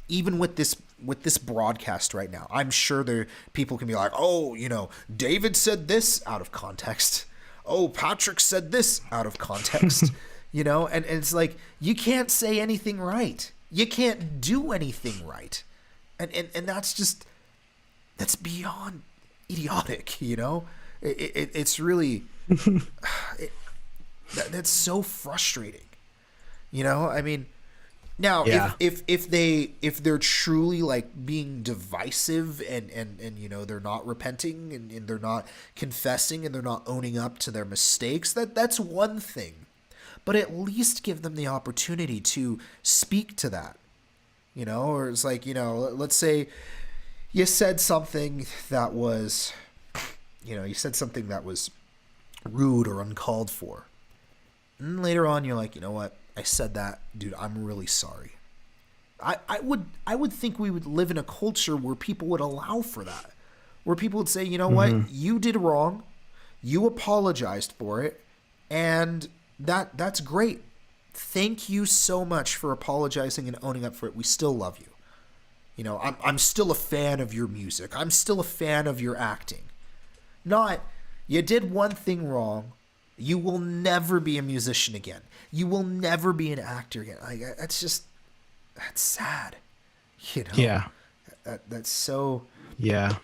even with this broadcast right now, I'm sure there people can be like, "Oh, you know, David said this out of context. Oh, Patrick said this out of context." You know, and it's like you can't say anything right. You can't do anything right. And that's beyond idiotic, you know? It's really that's so frustrating. You know? I mean, now Yeah. if they're truly like being divisive and you know, they're not repenting and they're not confessing and they're not owning up to their mistakes, that's one thing. But at least give them the opportunity to speak to that. You know, or it's like, you know, let's say you said something that was, you know, you said something that was rude or uncalled for. And later on, you're like, you know what? I said that, dude. I'm really sorry. I would think we would live in a culture where people would allow for that, where people would say, you know what? You did wrong. You apologized for it, and that's great. Thank you so much for apologizing and owning up for it. We still love you. You know, I'm still a fan of your music. I'm still a fan of your acting. Not, you did one thing wrong. You will never be a musician again. You will never be an actor again. Like, that's sad. You know? Yeah. That's so... Yeah.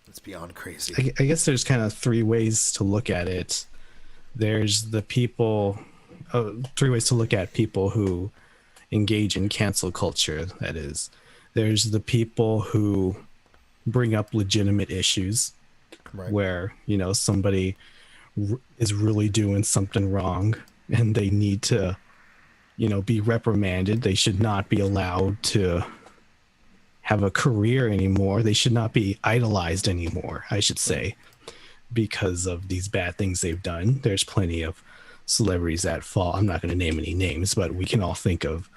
It's beyond crazy. I guess there's kind of three ways to look at it. There's the people, three ways to look at people who engage in cancel culture, that is. There's the people who bring up legitimate issues, Right. where, you know, somebody is really doing something wrong and they need to, you know, be reprimanded. They should not be allowed to have a career anymore. They should not be idolized anymore, I should say, because of these bad things they've done. There's plenty of celebrities that fall. I'm not going to name any names, but we can all think of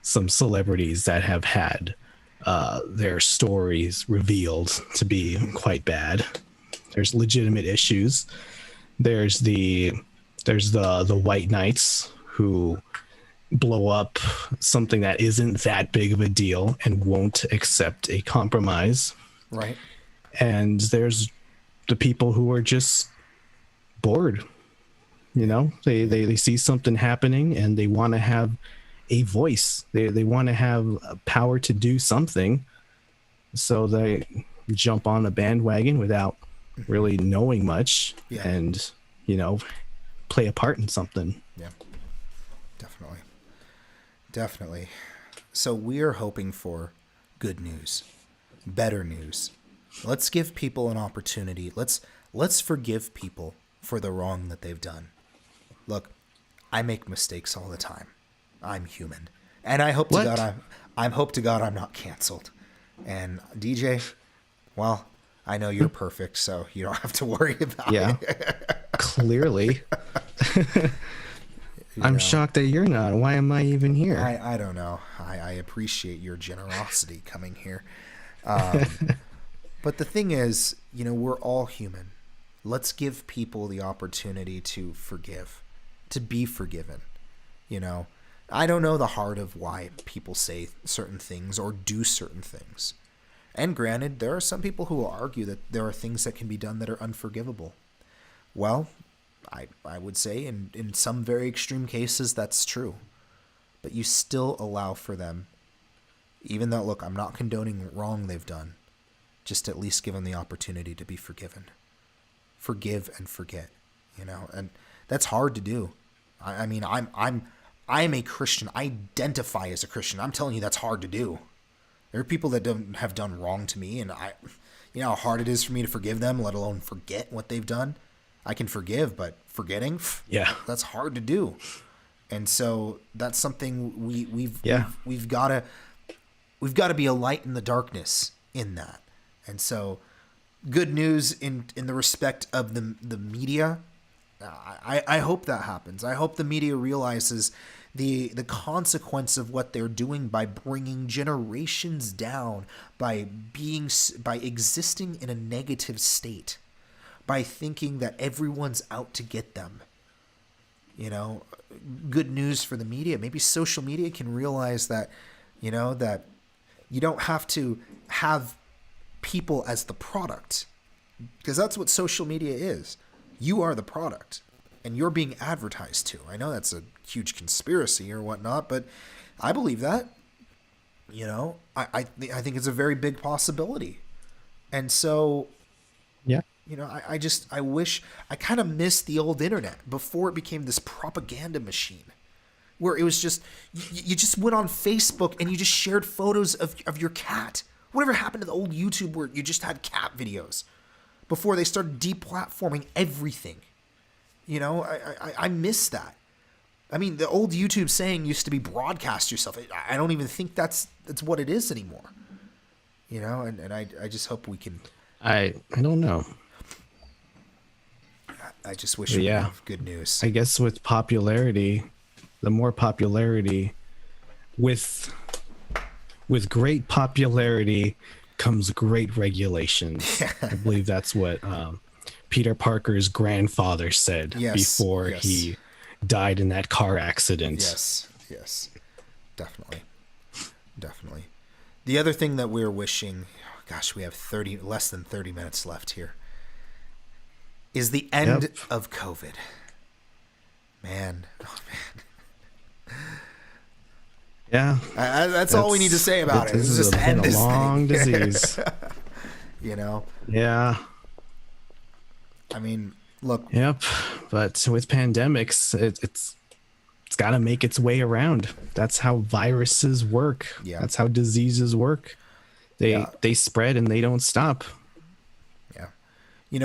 some celebrities that have had their stories revealed to be quite bad. There's legitimate issues. There's the white knights who blow up something that isn't that big of a deal and won't accept a compromise. Right. And there's the people who are just bored. You know, they see something happening and they want to have a voice. They want to have power to do something. So they jump on a bandwagon without really knowing much. Yeah. And, you know, play a part in something. Yeah. Definitely. Definitely. So we are hoping for good news, better news. Let's give people an opportunity. Let's forgive people for the wrong that they've done. Look, I make mistakes all the time. I'm human, and I hope What? to God I'm not canceled. And DJ, well, I know you're perfect, so you don't have to worry about Yeah, it. clearly. You I'm know, shocked that you're not. Why am I even here? I don't know. I appreciate your generosity coming here. But the thing is, we're all human. Let's give people the opportunity to forgive, to be forgiven. I don't know the heart of why people say certain things or do certain things. And granted, there are some people who will argue that there are things that can be done that are unforgivable. Well, I would say in some very extreme cases that's true. But you still allow for them, even though, look, I'm not condoning wrong they've done, just at least give them the opportunity to be forgiven. Forgive and forget, and that's hard to do. I mean, I'm a Christian. I identify as a Christian. I'm telling you, that's hard to do. There are people that don't have done wrong to me, and how hard it is for me to forgive them, let alone forget what they've done. I can forgive, but forgetting, Yeah. that's hard to do. And so that's something we've got to be a light in the darkness in that. And so, good news in the respect of the media. I hope that happens. I hope the media realizes the consequence of what they're doing by bringing generations down, by existing in a negative state, by thinking that everyone's out to get them. Good news for the media. Maybe social media can realize that, that you don't have to have people as the product, because that's what social media is. You are the product, and you're being advertised to. I know that's a huge conspiracy or whatnot, but I believe that. I think it's a very big possibility, and so. Yeah. I wish, I kind of miss the old internet before it became this propaganda machine where it was just, you just went on Facebook and you just shared photos of your cat. Whatever happened to the old YouTube where you just had cat videos before they started deplatforming everything? I miss that. I mean, the old YouTube saying used to be broadcast yourself. I don't even think that's what it is anymore. And I just hope we can. I don't know. I just wish we have good news. I guess with popularity, the more popularity, with great popularity comes great regulations. I believe that's what Peter Parker's grandfather said before he died in that car accident. Yes, definitely. The other thing that we're wishing, gosh, we have less than 30 minutes left here, is the end of COVID. Man. Yeah. That's all we need to say about it. It's just end this long thing. disease. Yeah. I mean, look. Yep. But with pandemics, it's got to make its way around. That's how viruses work. Yeah. That's how diseases work. They spread and they don't stop. Yeah.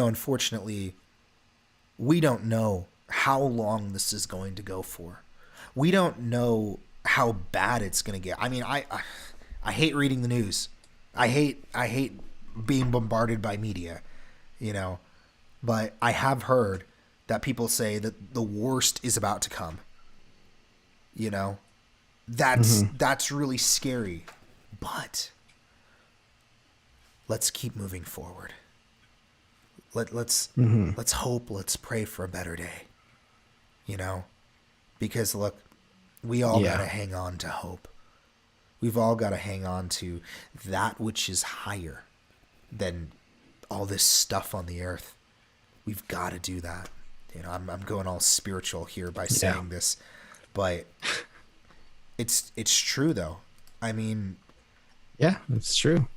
Unfortunately, we don't know how long this is going to go for. We don't know how bad it's going to get. I mean, I hate reading the news. I hate being bombarded by media, but I have heard that people say that the worst is about to come. That's really scary, but let's keep moving forward. Let's hope, let's pray for a better day. Because look, we all got to hang on to hope. We've all got to hang on to that which is higher than all this stuff on the earth. We've got to do that. I'm going all spiritual here by saying this, but it's true though. I mean, yeah, it's true.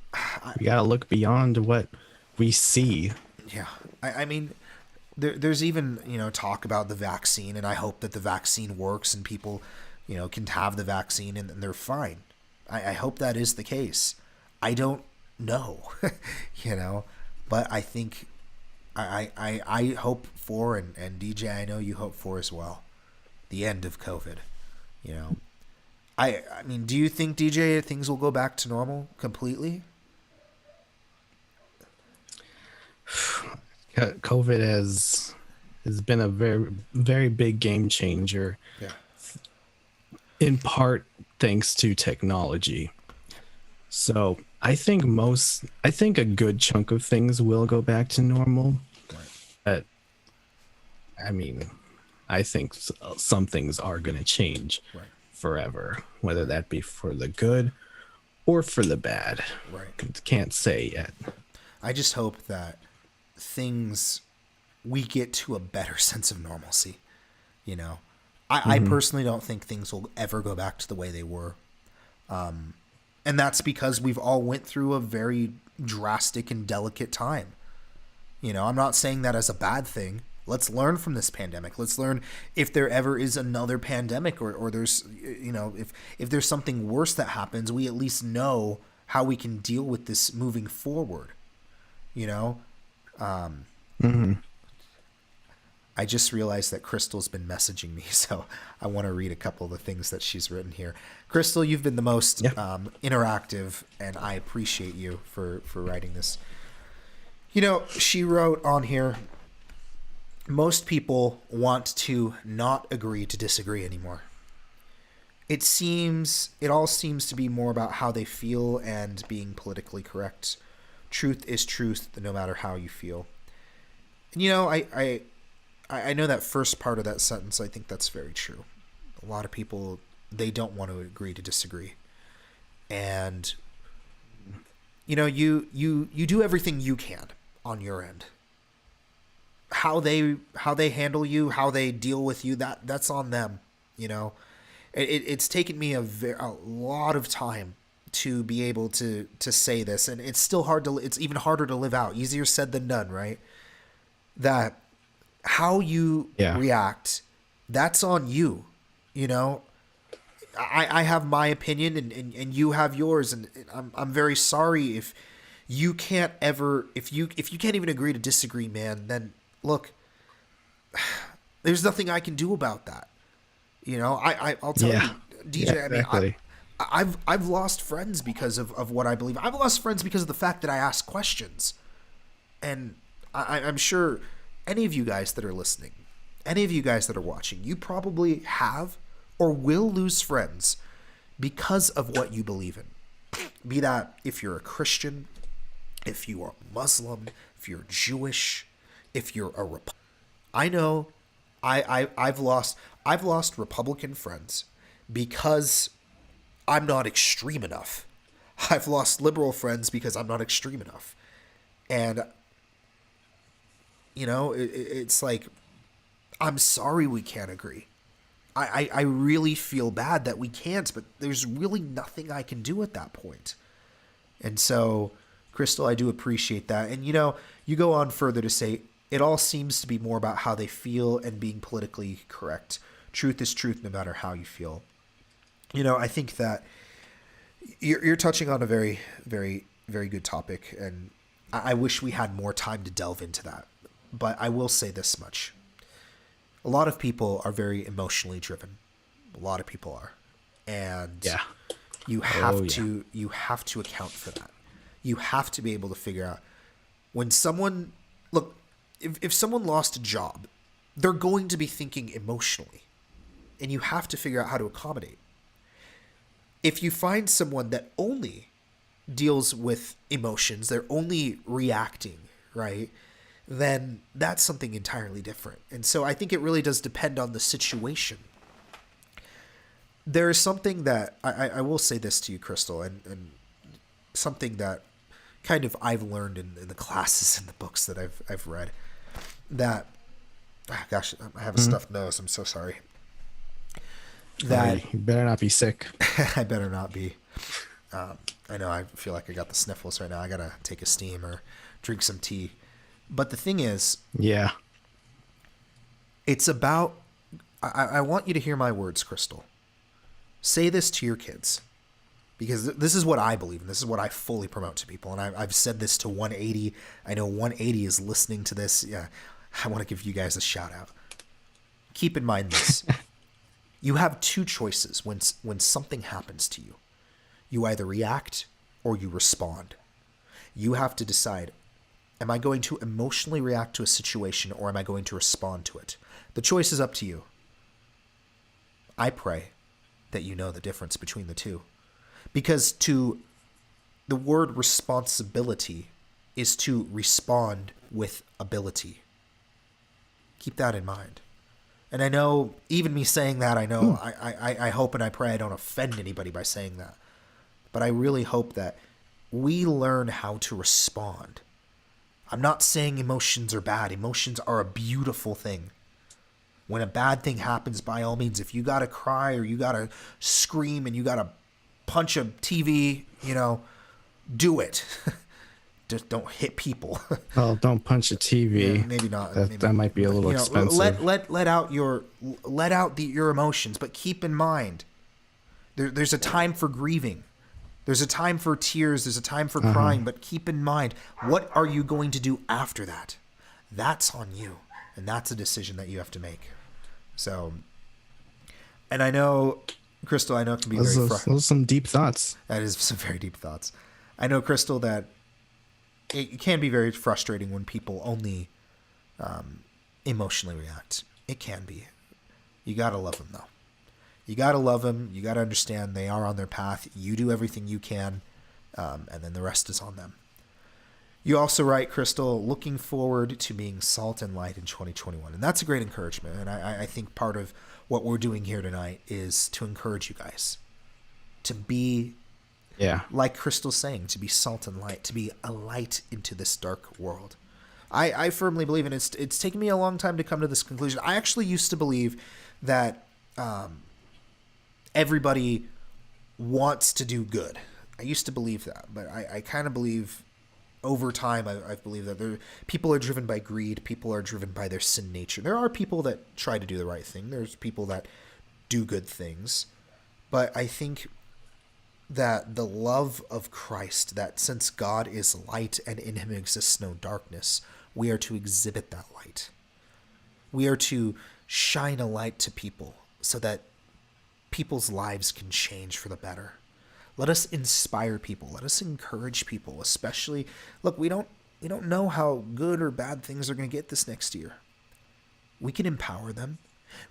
We got to look beyond what we see. Yeah. I mean, there's even, talk about the vaccine, and I hope that the vaccine works and people, can have the vaccine and they're fine. I hope that is the case. I don't know, but I think I hope for, and DJ, I know you hope for as well, the end of COVID. You know, I mean, do you think, DJ, things will go back to normal completely? COVID has been a very big game changer, Yeah. in part thanks to technology. So I think a good chunk of things will go back to normal. But I mean, I think some things are going to change Right. forever, whether that be for the good or for the bad. Right. Can't say yet. I just hope that we get to a better sense of normalcy. You know, I personally don't think things will ever go back to the way they were. And that's because we've all went through a very drastic and delicate time. You know, I'm not saying that as a bad thing. Let's learn from this pandemic. Let's learn if there ever is another pandemic, or there's, you know, if there's something worse that happens, we at least know how we can deal with this moving forward. You know, I just realized that Crystal's been messaging me, so I want to read a couple of the things that she's written here. Crystal, you've been the most interactive, and I appreciate you for writing this. You know, she wrote on here, most people want to not agree to disagree anymore. It all seems to be more about how they feel and being politically correct. Truth is truth, no matter how you feel. And, you know, I know that first part of that sentence. I think that's very true. A lot of people, they don't want to agree to disagree. And, you know, you do everything you can on your end. How they handle you, how they deal with you, that's on them. You know, it's taken me a lot of time to be able to say this, and it's still it's even harder to live out. Easier said than done, right? That how you react, that's on you. You know, I have my opinion, and you have yours, and I'm very sorry if you can't ever, if you can't even agree to disagree, man. Then look, there's nothing I can do about that. You know, I'll tell you, DJ. Yeah, exactly. I mean, I've lost friends because of what I believe. I've lost friends because of the fact that I ask questions, and I'm sure any of you guys that are listening, any of you guys that are watching, you probably have or will lose friends because of what you believe in. Be that if you're a Christian, if you are Muslim, if you're Jewish, if you're a Republican. I know I've lost Republican friends because I'm not extreme enough. I've lost liberal friends because I'm not extreme enough. And, you know, it's like, I'm sorry we can't agree. I really feel bad that we can't, but there's really nothing I can do at that point. And so, Crystal, I do appreciate that. And, you know, you go on further to say, it all seems to be more about how they feel and being politically correct. Truth is truth no matter how you feel. You know, I think that you're touching on a very, very, very good topic, and I wish we had more time to delve into that. But I will say this much. A lot of people are very emotionally driven. A lot of people are. And you have to account for that. You have to be able to figure out when someone, look, if someone lost a job, they're going to be thinking emotionally, and you have to figure out how to accommodate. If you find someone that only deals with emotions, they're only reacting, right? Then that's something entirely different. And so I think it really does depend on the situation. There is something that I will say this to you, Crystal, and something that kind of I've learned in the classes and the books that I've read, that, gosh, I have a stuffed nose. I'm so sorry. That you better not be sick. I better not be. I know I feel like I got the sniffles right now. I gotta take a steam or drink some tea. But the thing is, it's about, I want you to hear my words, Crystal. Say this to your kids, because this is what I believe, and this is what I fully promote to people. And I've said this to 180. I know 180 is listening to this. Yeah, I want to give you guys a shout out. Keep in mind this. You have two choices when something happens to you. You either react or you respond. You have to decide, am I going to emotionally react to a situation or am I going to respond to it? The choice is up to you. I pray that you know the difference between the two. Because the word responsibility is to respond with ability. Keep that in mind. And I know, even me saying that, I know, I hope and I pray I don't offend anybody by saying that. But I really hope that we learn how to respond. I'm not saying emotions are bad. Emotions are a beautiful thing. When a bad thing happens, by all means, if you gotta cry or you gotta scream and you gotta punch a TV, do it. Just don't hit people. Well, don't punch a TV. Yeah, maybe not. That might be a little expensive. Let out your emotions, but keep in mind, there's a time for grieving. There's a time for tears. There's a time for crying. But keep in mind, what are you going to do after that? That's on you, and that's a decision that you have to make. So, and I know, Crystal, it can be very frustrating. Those are some deep thoughts. That is some very deep thoughts. I know, Crystal, that it can be very frustrating when people only emotionally react. It can be. You got to love them, though. You got to love them. You got to understand they are on their path. You do everything you can, and then the rest is on them. You also write, Crystal, looking forward to being salt and light in 2021. And that's a great encouragement. And I think part of what we're doing here tonight is to encourage you guys to be, like Crystal's saying, to be salt and light, to be a light into this dark world. I firmly believe, and it's taken me a long time to come to this conclusion. I actually used to believe that everybody wants to do good. I used to believe that, but I kind of believe over time, I believe that people are driven by greed. People are driven by their sin nature. There are people that try to do the right thing. There's people that do good things. But I think that the love of Christ, that since God is light and in him exists no darkness, we are to exhibit that light. We are to shine a light to people so that people's lives can change for the better. Let us inspire people. Let us encourage people, especially, look, we don't know how good or bad things are going to get this next year. We can empower them.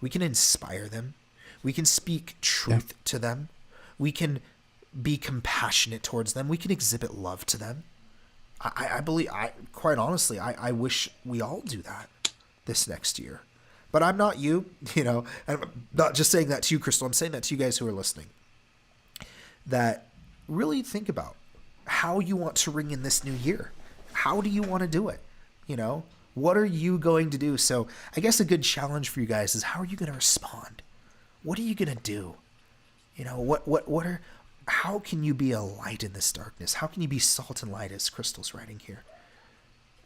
We can inspire them. We can speak truth to them. We can be compassionate towards them. We can exhibit love to them. I believe, quite honestly, I wish we all do that this next year. But I'm not you, and I'm not just saying that to you, Crystal. I'm saying that to you guys who are listening. That really think about how you want to ring in this new year. How do you want to do it? What are you going to do? So I guess a good challenge for you guys is, how are you going to respond? What are you going to do? How can you be a light in this darkness? How can you be salt and light, as Crystal's writing here?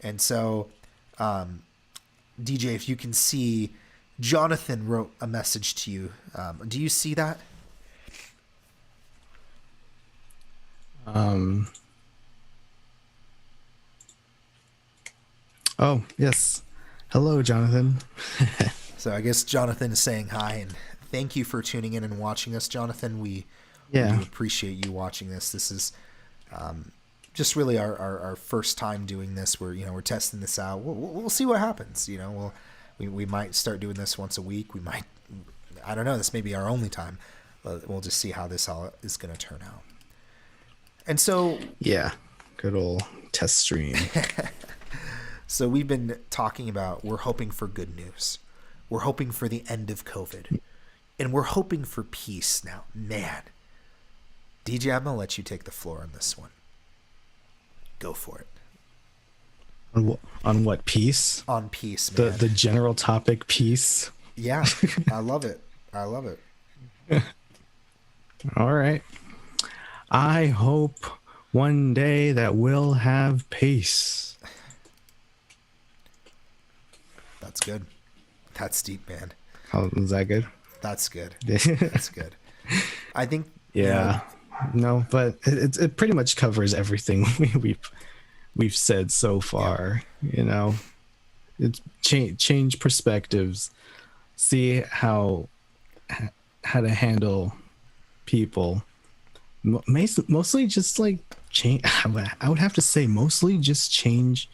And so, DJ, if you can see, Jonathan wrote a message to you. Do you see that? Oh, yes. Hello, Jonathan. So I guess Jonathan is saying hi, and thank you for tuning in and watching us, Jonathan. We do appreciate you watching this. This is just really our first time doing this. We're testing this out. We'll see what happens. We might start doing this once a week. We might, I don't know. This may be our only time. We'll just see how this all is going to turn out. And so, good old test stream. So we've been talking about, we're hoping for good news. We're hoping for the end of COVID. And we're hoping for peace now. Man, DJ, I'm going to let you take the floor on this one. Go for it. On what, peace? On peace, man. The general topic, peace. Yeah, I love it. All right. I hope one day that we'll have peace. That's good. That's deep, man. Oh, is that good? That's good. That's good. I think. Yeah. No, but it pretty much covers everything we've said so far. It's change perspectives. See how how to handle people. Mostly just like change. I would have to say mostly just change.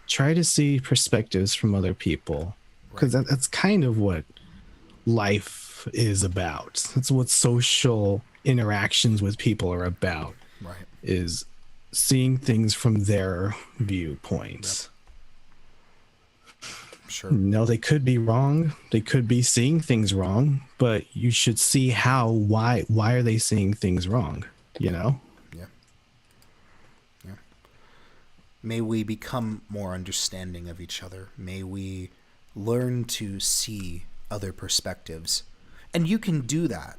Try to see perspectives from other people, because that's kind of what life is about. That's what social interactions with people are about. Right. Is seeing things from their viewpoints. Sure. No, they could be wrong. They could be seeing things wrong, but you should see why are they seeing things wrong, you know? Yeah. Yeah. May we become more understanding of each other. May we learn to see other perspectives. And you can do that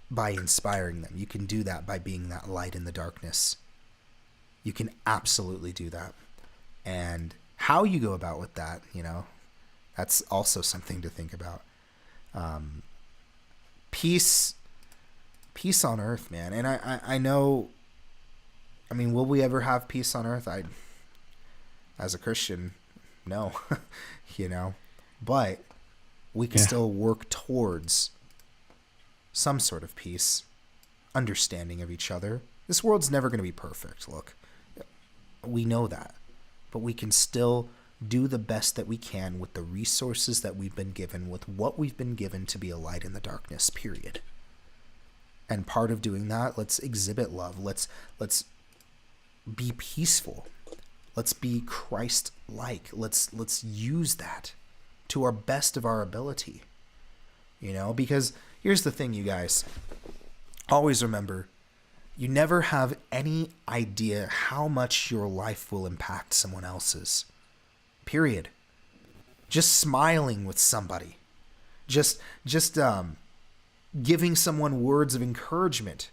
by inspiring them. You can do that by being that light in the darkness. You can absolutely do that. And how you go about with that, you know, that's also something to think about. Peace on earth, man. And I know, I mean, will we ever have peace on earth? As a Christian, no, you know, but we can still work towards some sort of peace, understanding of each other. This world's never going to be perfect. Look, we know that, but we can still do the best that we can with the resources that we've been given, with what we've been given to be a light in the darkness, period. And part of doing that, let's exhibit love. Let's be peaceful. Let's be Christ-like. Let's use that to our best of our ability. You know, because here's the thing, you guys. Always remember, you never have any idea how much your life will impact someone else's. Period. Just smiling with somebody. Just giving someone words of encouragement.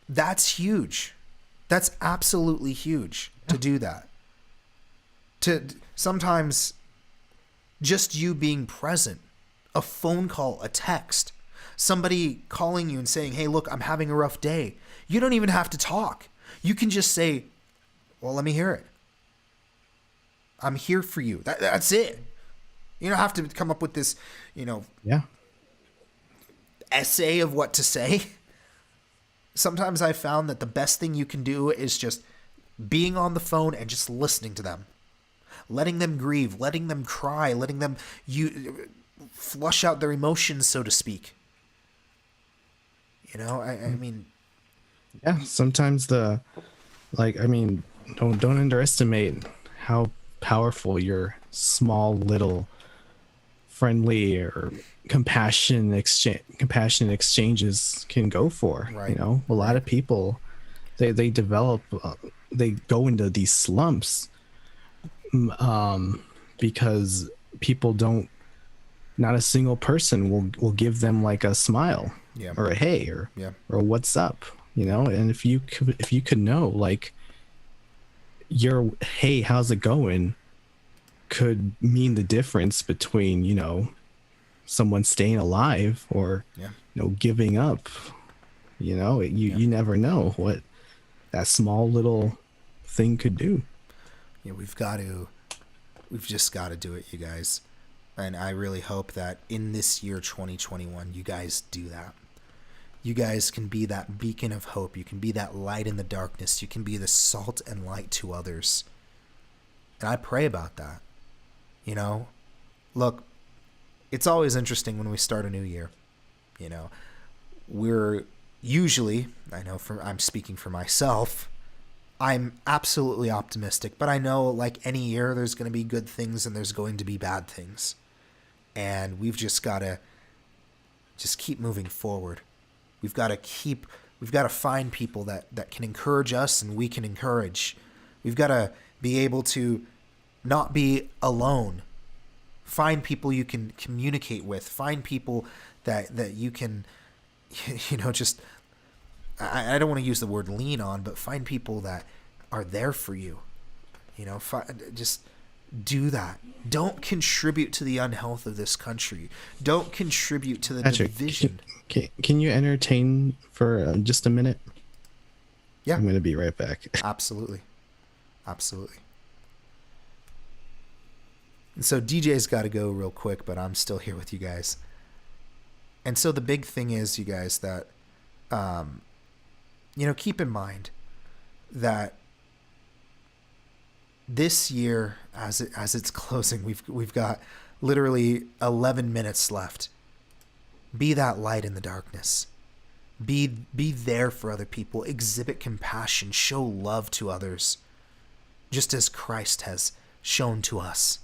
That's huge. That's absolutely huge to do that. To sometimes just you being present, a phone call, a text, somebody calling you and saying, hey, look, I'm having a rough day. You don't even have to talk. You can just say, well, let me hear it. I'm here for you. That's it. You don't have to come up with this, you know, essay of what to say. Sometimes I found that the best thing you can do is just being on the phone and just listening to them. Letting them grieve, letting them cry, letting them flush out their emotions, so to speak. You know, I mean... Yeah, sometimes don't underestimate how powerful your small little friendly or compassionate exchanges can go for. Right. You know, a lot of people they develop they go into these slumps because people not a single person will give them like a smile or a hey or what's up, you know. And if you could know, like, your hey, how's it going could mean the difference between, you know, someone staying alive or you know, giving up. You know, you never know what that small little thing could do. Yeah, we've just got to do it, you guys. And I really hope that in this year 2021 you guys do that. You guys can be that beacon of hope. You can be that light in the darkness. You can be the salt and light to others. And I pray about that. You know, look, it's always interesting when we start a new year. You know, we're usually, I'm speaking for myself, I'm absolutely optimistic, but I know, like any year, there's going to be good things and there's going to be bad things. And we've just got to keep moving forward. We've got to find people that can encourage us and we can encourage. We've got to be able to not be alone. Find people you can communicate with. Find people that you can, you know, just, I don't want to use the word lean on, but find people that are there for you. You know, just do that. Don't contribute to the unhealth of this country. Don't contribute to the division. Can you entertain for just a minute? Yeah. I'm going to be right back. Absolutely. Absolutely. And so DJ's got to go real quick, but I'm still here with you guys. And so the big thing is, you guys, that, keep in mind that this year, as it's closing, we've got literally 11 minutes left. Be that light in the darkness. Be there for other people. Exhibit compassion. Show love to others, just as Christ has shown to us.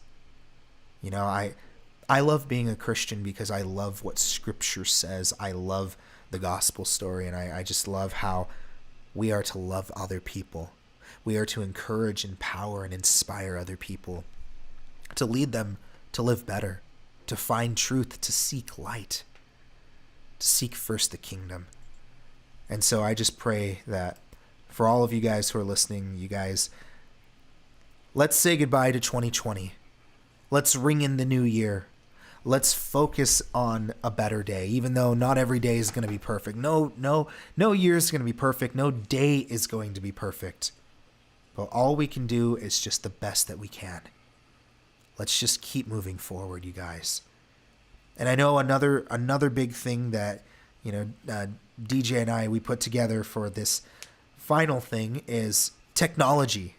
I love being a Christian because I love what Scripture says. I love the gospel story, and I just love how we are to love other people. We are to encourage, empower, and inspire other people, to lead them to live better, to find truth, to seek light, to seek first the kingdom. And so I just pray that for all of you guys who are listening, you guys, let's say goodbye to 2020. Let's ring in the new year. Let's focus on a better day, even though not every day is going to be perfect. No year is going to be perfect. No day is going to be perfect. But all we can do is just the best that we can. Let's just keep moving forward, you guys. And I know another big thing that, DJ and I, we put together for this final thing is technology.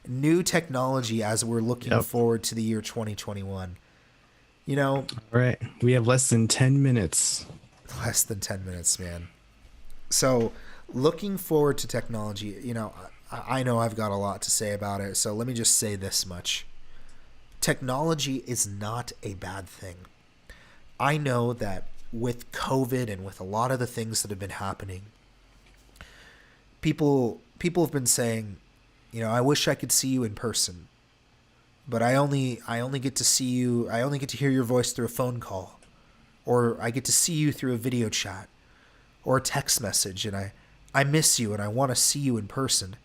New technology as we're looking forward to the year 2021. All right. We have less than 10 minutes. Less than 10 minutes, man. So looking forward to technology, I know I've got a lot to say about it, so let me just say this much. Technology is not a bad thing. I know that with COVID and with a lot of the things that have been happening, people have been saying, I wish I could see you in person, but I only get to see you, I only get to hear your voice through a phone call, or I get to see you through a video chat or a text message, and I miss you and I want to see you in person.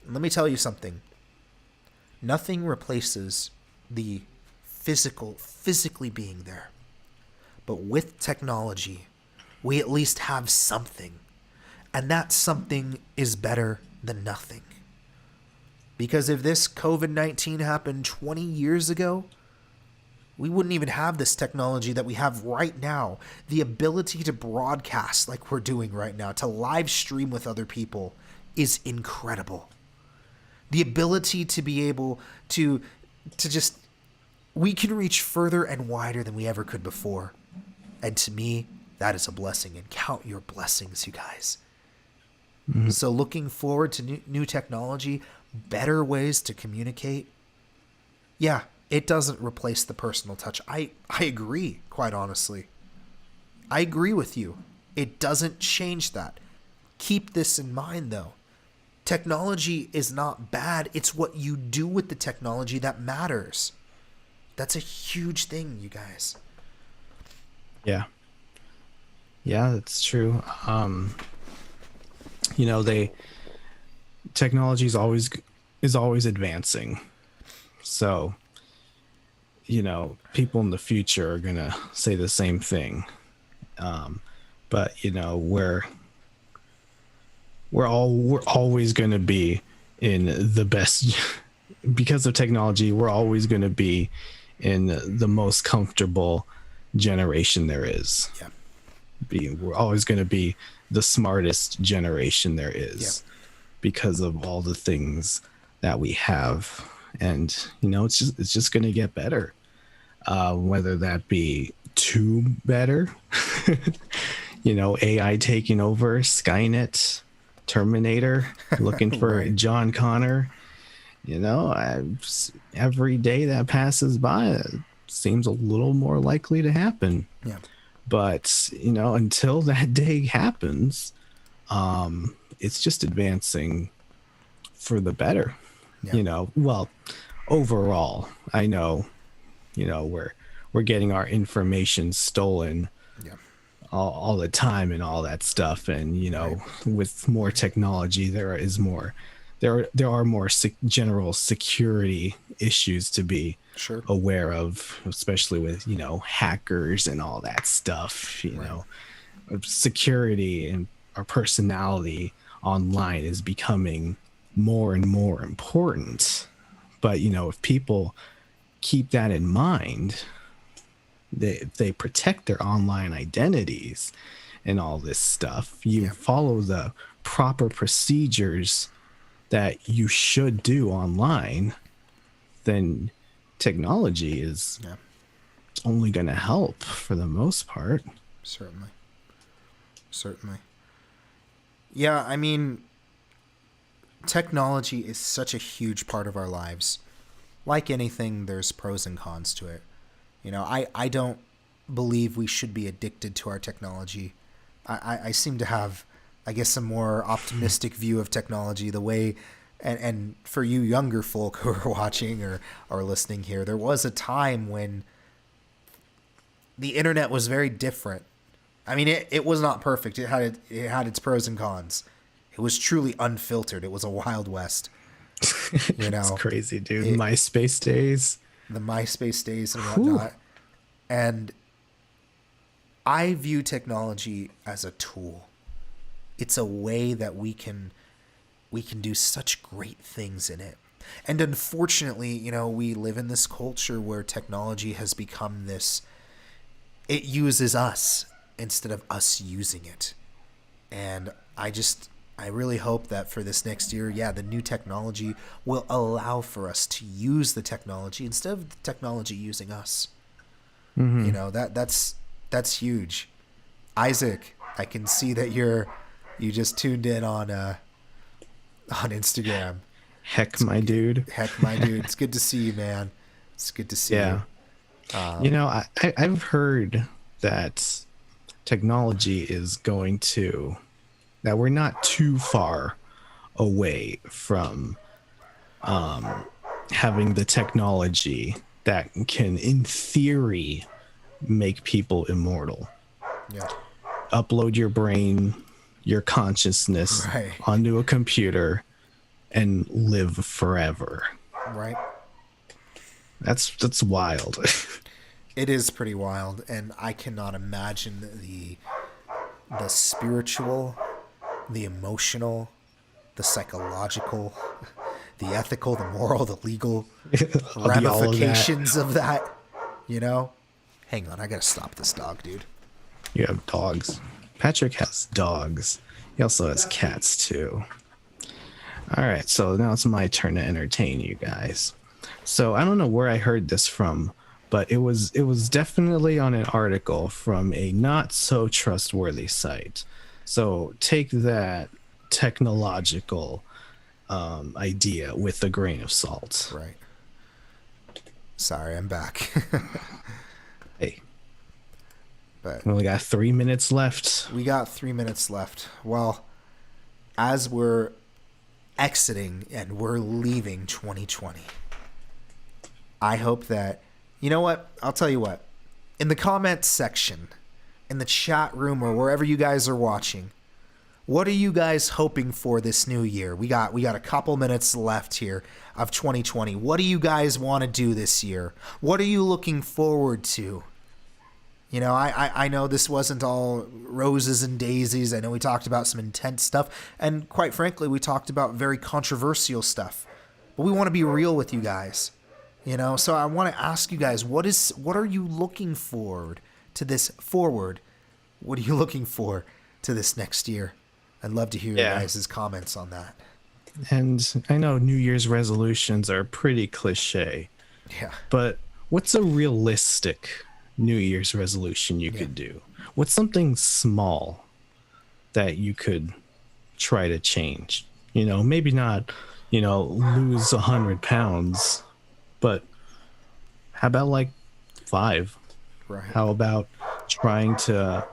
Let me tell you something. Nothing replaces the physically being there. But with technology, we at least have something. And that something is better than nothing. Because if this COVID-19 happened 20 years ago, we wouldn't even have this technology that we have right now. The ability to broadcast like we're doing right now, to live stream with other people, is incredible. The ability to be able to just, we can reach further and wider than we ever could before. And to me, that is a blessing. And count your blessings, you guys. Mm-hmm. So looking forward to new technology, better ways to communicate. Yeah, it doesn't replace the personal touch. I agree, quite honestly. I agree with you. It doesn't change that. Keep this in mind, though. Technology is not bad. It's what you do with the technology that matters. That's a huge thing, you guys. Yeah, that's true. Technology is always advancing. So, people in the future are gonna say the same thing. But we're always going to be in the best because of technology. We're always going to be in the most comfortable generation there is. Yeah. We're always going to be the smartest generation there is because of all the things that we have. And, it's just going to get better. Whether that be too better, AI taking over, Skynet, Terminator, looking for right. John Connor. Every day that passes by, it seems a little more likely to happen. Yeah. But, until that day happens, it's just advancing for the better. Yeah. Overall, I know, we're getting our information stolen. Yeah. All the time and all that stuff, and right. With more technology there are more general security issues to be aware of, especially with hackers and all that stuff. Security and our personality online is becoming more and more important. But if people keep that in mind, they protect their online identities and all this stuff. You follow the proper procedures that you should do online, then technology is only going to help for the most part. Certainly. Yeah, I mean, technology is such a huge part of our lives. Like anything, there's pros and cons to it. You know, I don't believe we should be addicted to our technology. I seem to have, I guess, a more optimistic view of technology. The way, and for you younger folk who are watching or listening here, there was a time when the internet was very different. I mean, it was not perfect. It had its pros and cons. It was truly unfiltered. It was a Wild West. You know, it's crazy, dude. MySpace days. The MySpace days and whatnot. And I view technology as a tool. It's a way that we can do such great things in it. And unfortunately, you know, we live in this culture where technology has become this, it uses us instead of us using it. And I really hope that for this next year, the new technology will allow for us to use the technology instead of the technology using us. Mm-hmm. You know, that's huge. Isaac, I can see that you just tuned in on Instagram. Heck, my dude. It's good to see you, man. It's good to see you. You know, I've heard that technology is going to, that we're not too far away from having the technology that can, in theory, make people immortal. Yeah. Upload your brain, your consciousness onto a computer and live forever. Right. That's wild. It is pretty wild, and I cannot imagine the spiritual, the emotional, the psychological, the ethical, the moral, the legal ramifications of that. You know? Hang on, I gotta stop this dog, dude. You have dogs. Patrick has dogs. He also has cats too. All right, so now it's my turn to entertain you guys. So I don't know where I heard this from, but it was definitely on an article from a not so trustworthy site. So take that technological idea with a grain of salt. Right. Sorry, I'm back. Hey. But we only got 3 minutes left. We got 3 minutes left. Well, as we're exiting and we're leaving 2020, I hope that, you know what? I'll tell you what. In the comments section, in the chat room, or wherever you guys are watching, what are you guys hoping for this new year? We got a couple minutes left here of 2020. What do you guys want to do this year? What are you looking forward to? You know, I know this wasn't all roses and daisies. I know we talked about some intense stuff. And quite frankly, we talked about very controversial stuff. But we want to be real with you guys. You know, so I want to ask you guys, what are you looking forward to this forward? What are you looking for to this next year? I'd love to hear your guys' comments on that. And I know New Year's resolutions are pretty cliche. Yeah. But what's a realistic New Year's resolution you could do? What's something small that you could try to change? You know, maybe not, you know, lose 100 pounds, but how about like 5? Right. How about trying to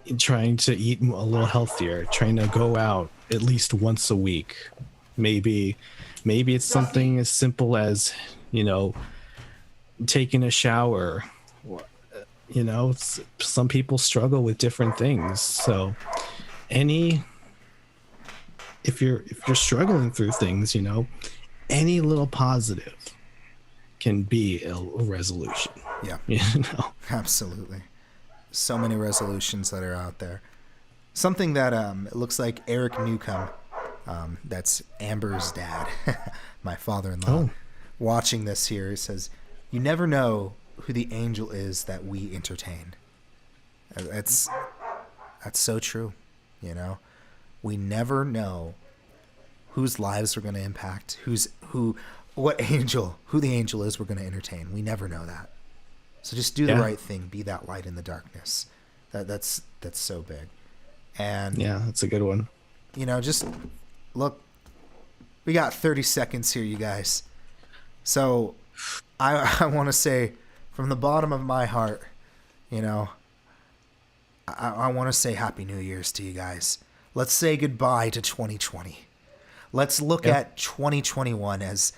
eat a little healthier, trying to go out at least once a week? Maybe it's something as simple as, you know, taking a shower. You know, some people struggle with different things. So if you're struggling through things, you know, any little positive can be a resolution. Yeah. You know? Absolutely. So many resolutions that are out there. Something that it looks like Eric Newcomb, that's Amber's dad, my father-in-law. watching this here. It says, "You never know who the angel is that we entertain." That's so true. You know, we never know whose lives we're going to impact, who the angel is we're going to entertain. We never know that. So just do the right thing. Be that light in the darkness. That's so big. And yeah, that's a good one. You know, just look. We got 30 seconds here, you guys. So I want to say from the bottom of my heart, you know, I want to say Happy New Year's to you guys. Let's say goodbye to 2020. Let's look at 2021 as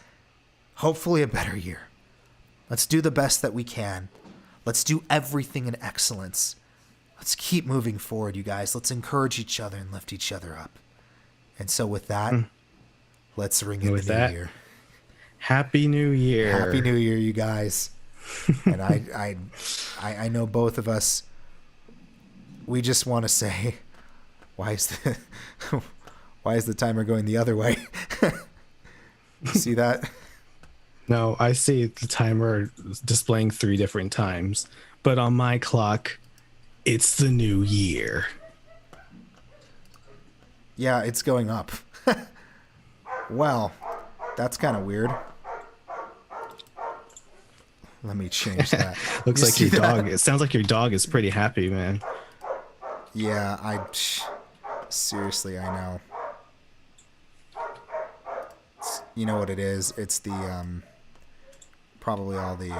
hopefully a better year. Let's do the best that we can. Let's do everything in excellence. Let's keep moving forward, you guys. Let's encourage each other and lift each other up. And so with that, let's ring in the new year. Happy New Year. Happy New Year, you guys. And I know both of us, we just want to say, why is the timer going the other way? You see that? No, I see the timer displaying 3 different times, but on my clock, it's the new year. Yeah, it's going up. Well, that's kind of weird. Let me change that. Looks like your dog. It sounds like your dog is pretty happy, man. Yeah, seriously, I know. You know what it is? It's the probably all the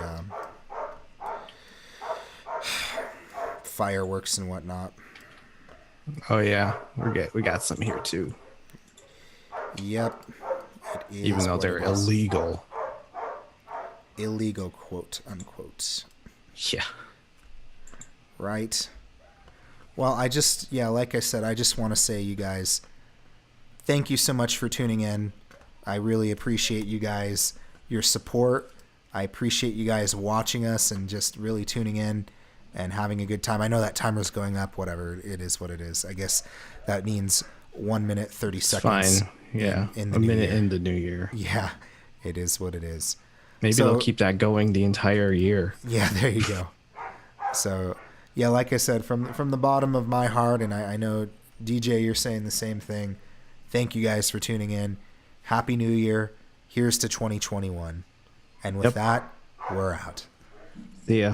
fireworks and whatnot. Oh yeah, we got some here too. Yep. It is, even though they're illegal. Illegal, quote unquote. Yeah. Right. Well, like I said, I just want to say, you guys, thank you so much for tuning in. I really appreciate you guys, your support. I appreciate you guys watching us and just really tuning in and having a good time. I know that timer's going up, whatever. It is what it is. I guess that means 1 minute, 30 seconds. Fine. Yeah. In the a minute year. in the new year. Yeah. It is what it is. Maybe they'll keep that going the entire year. Yeah, there you go. So, yeah, like I said, from the bottom of my heart, and I know, DJ, you're saying the same thing. Thank you guys for tuning in. Happy New Year. Here's to 2021. And with that, we're out. See ya.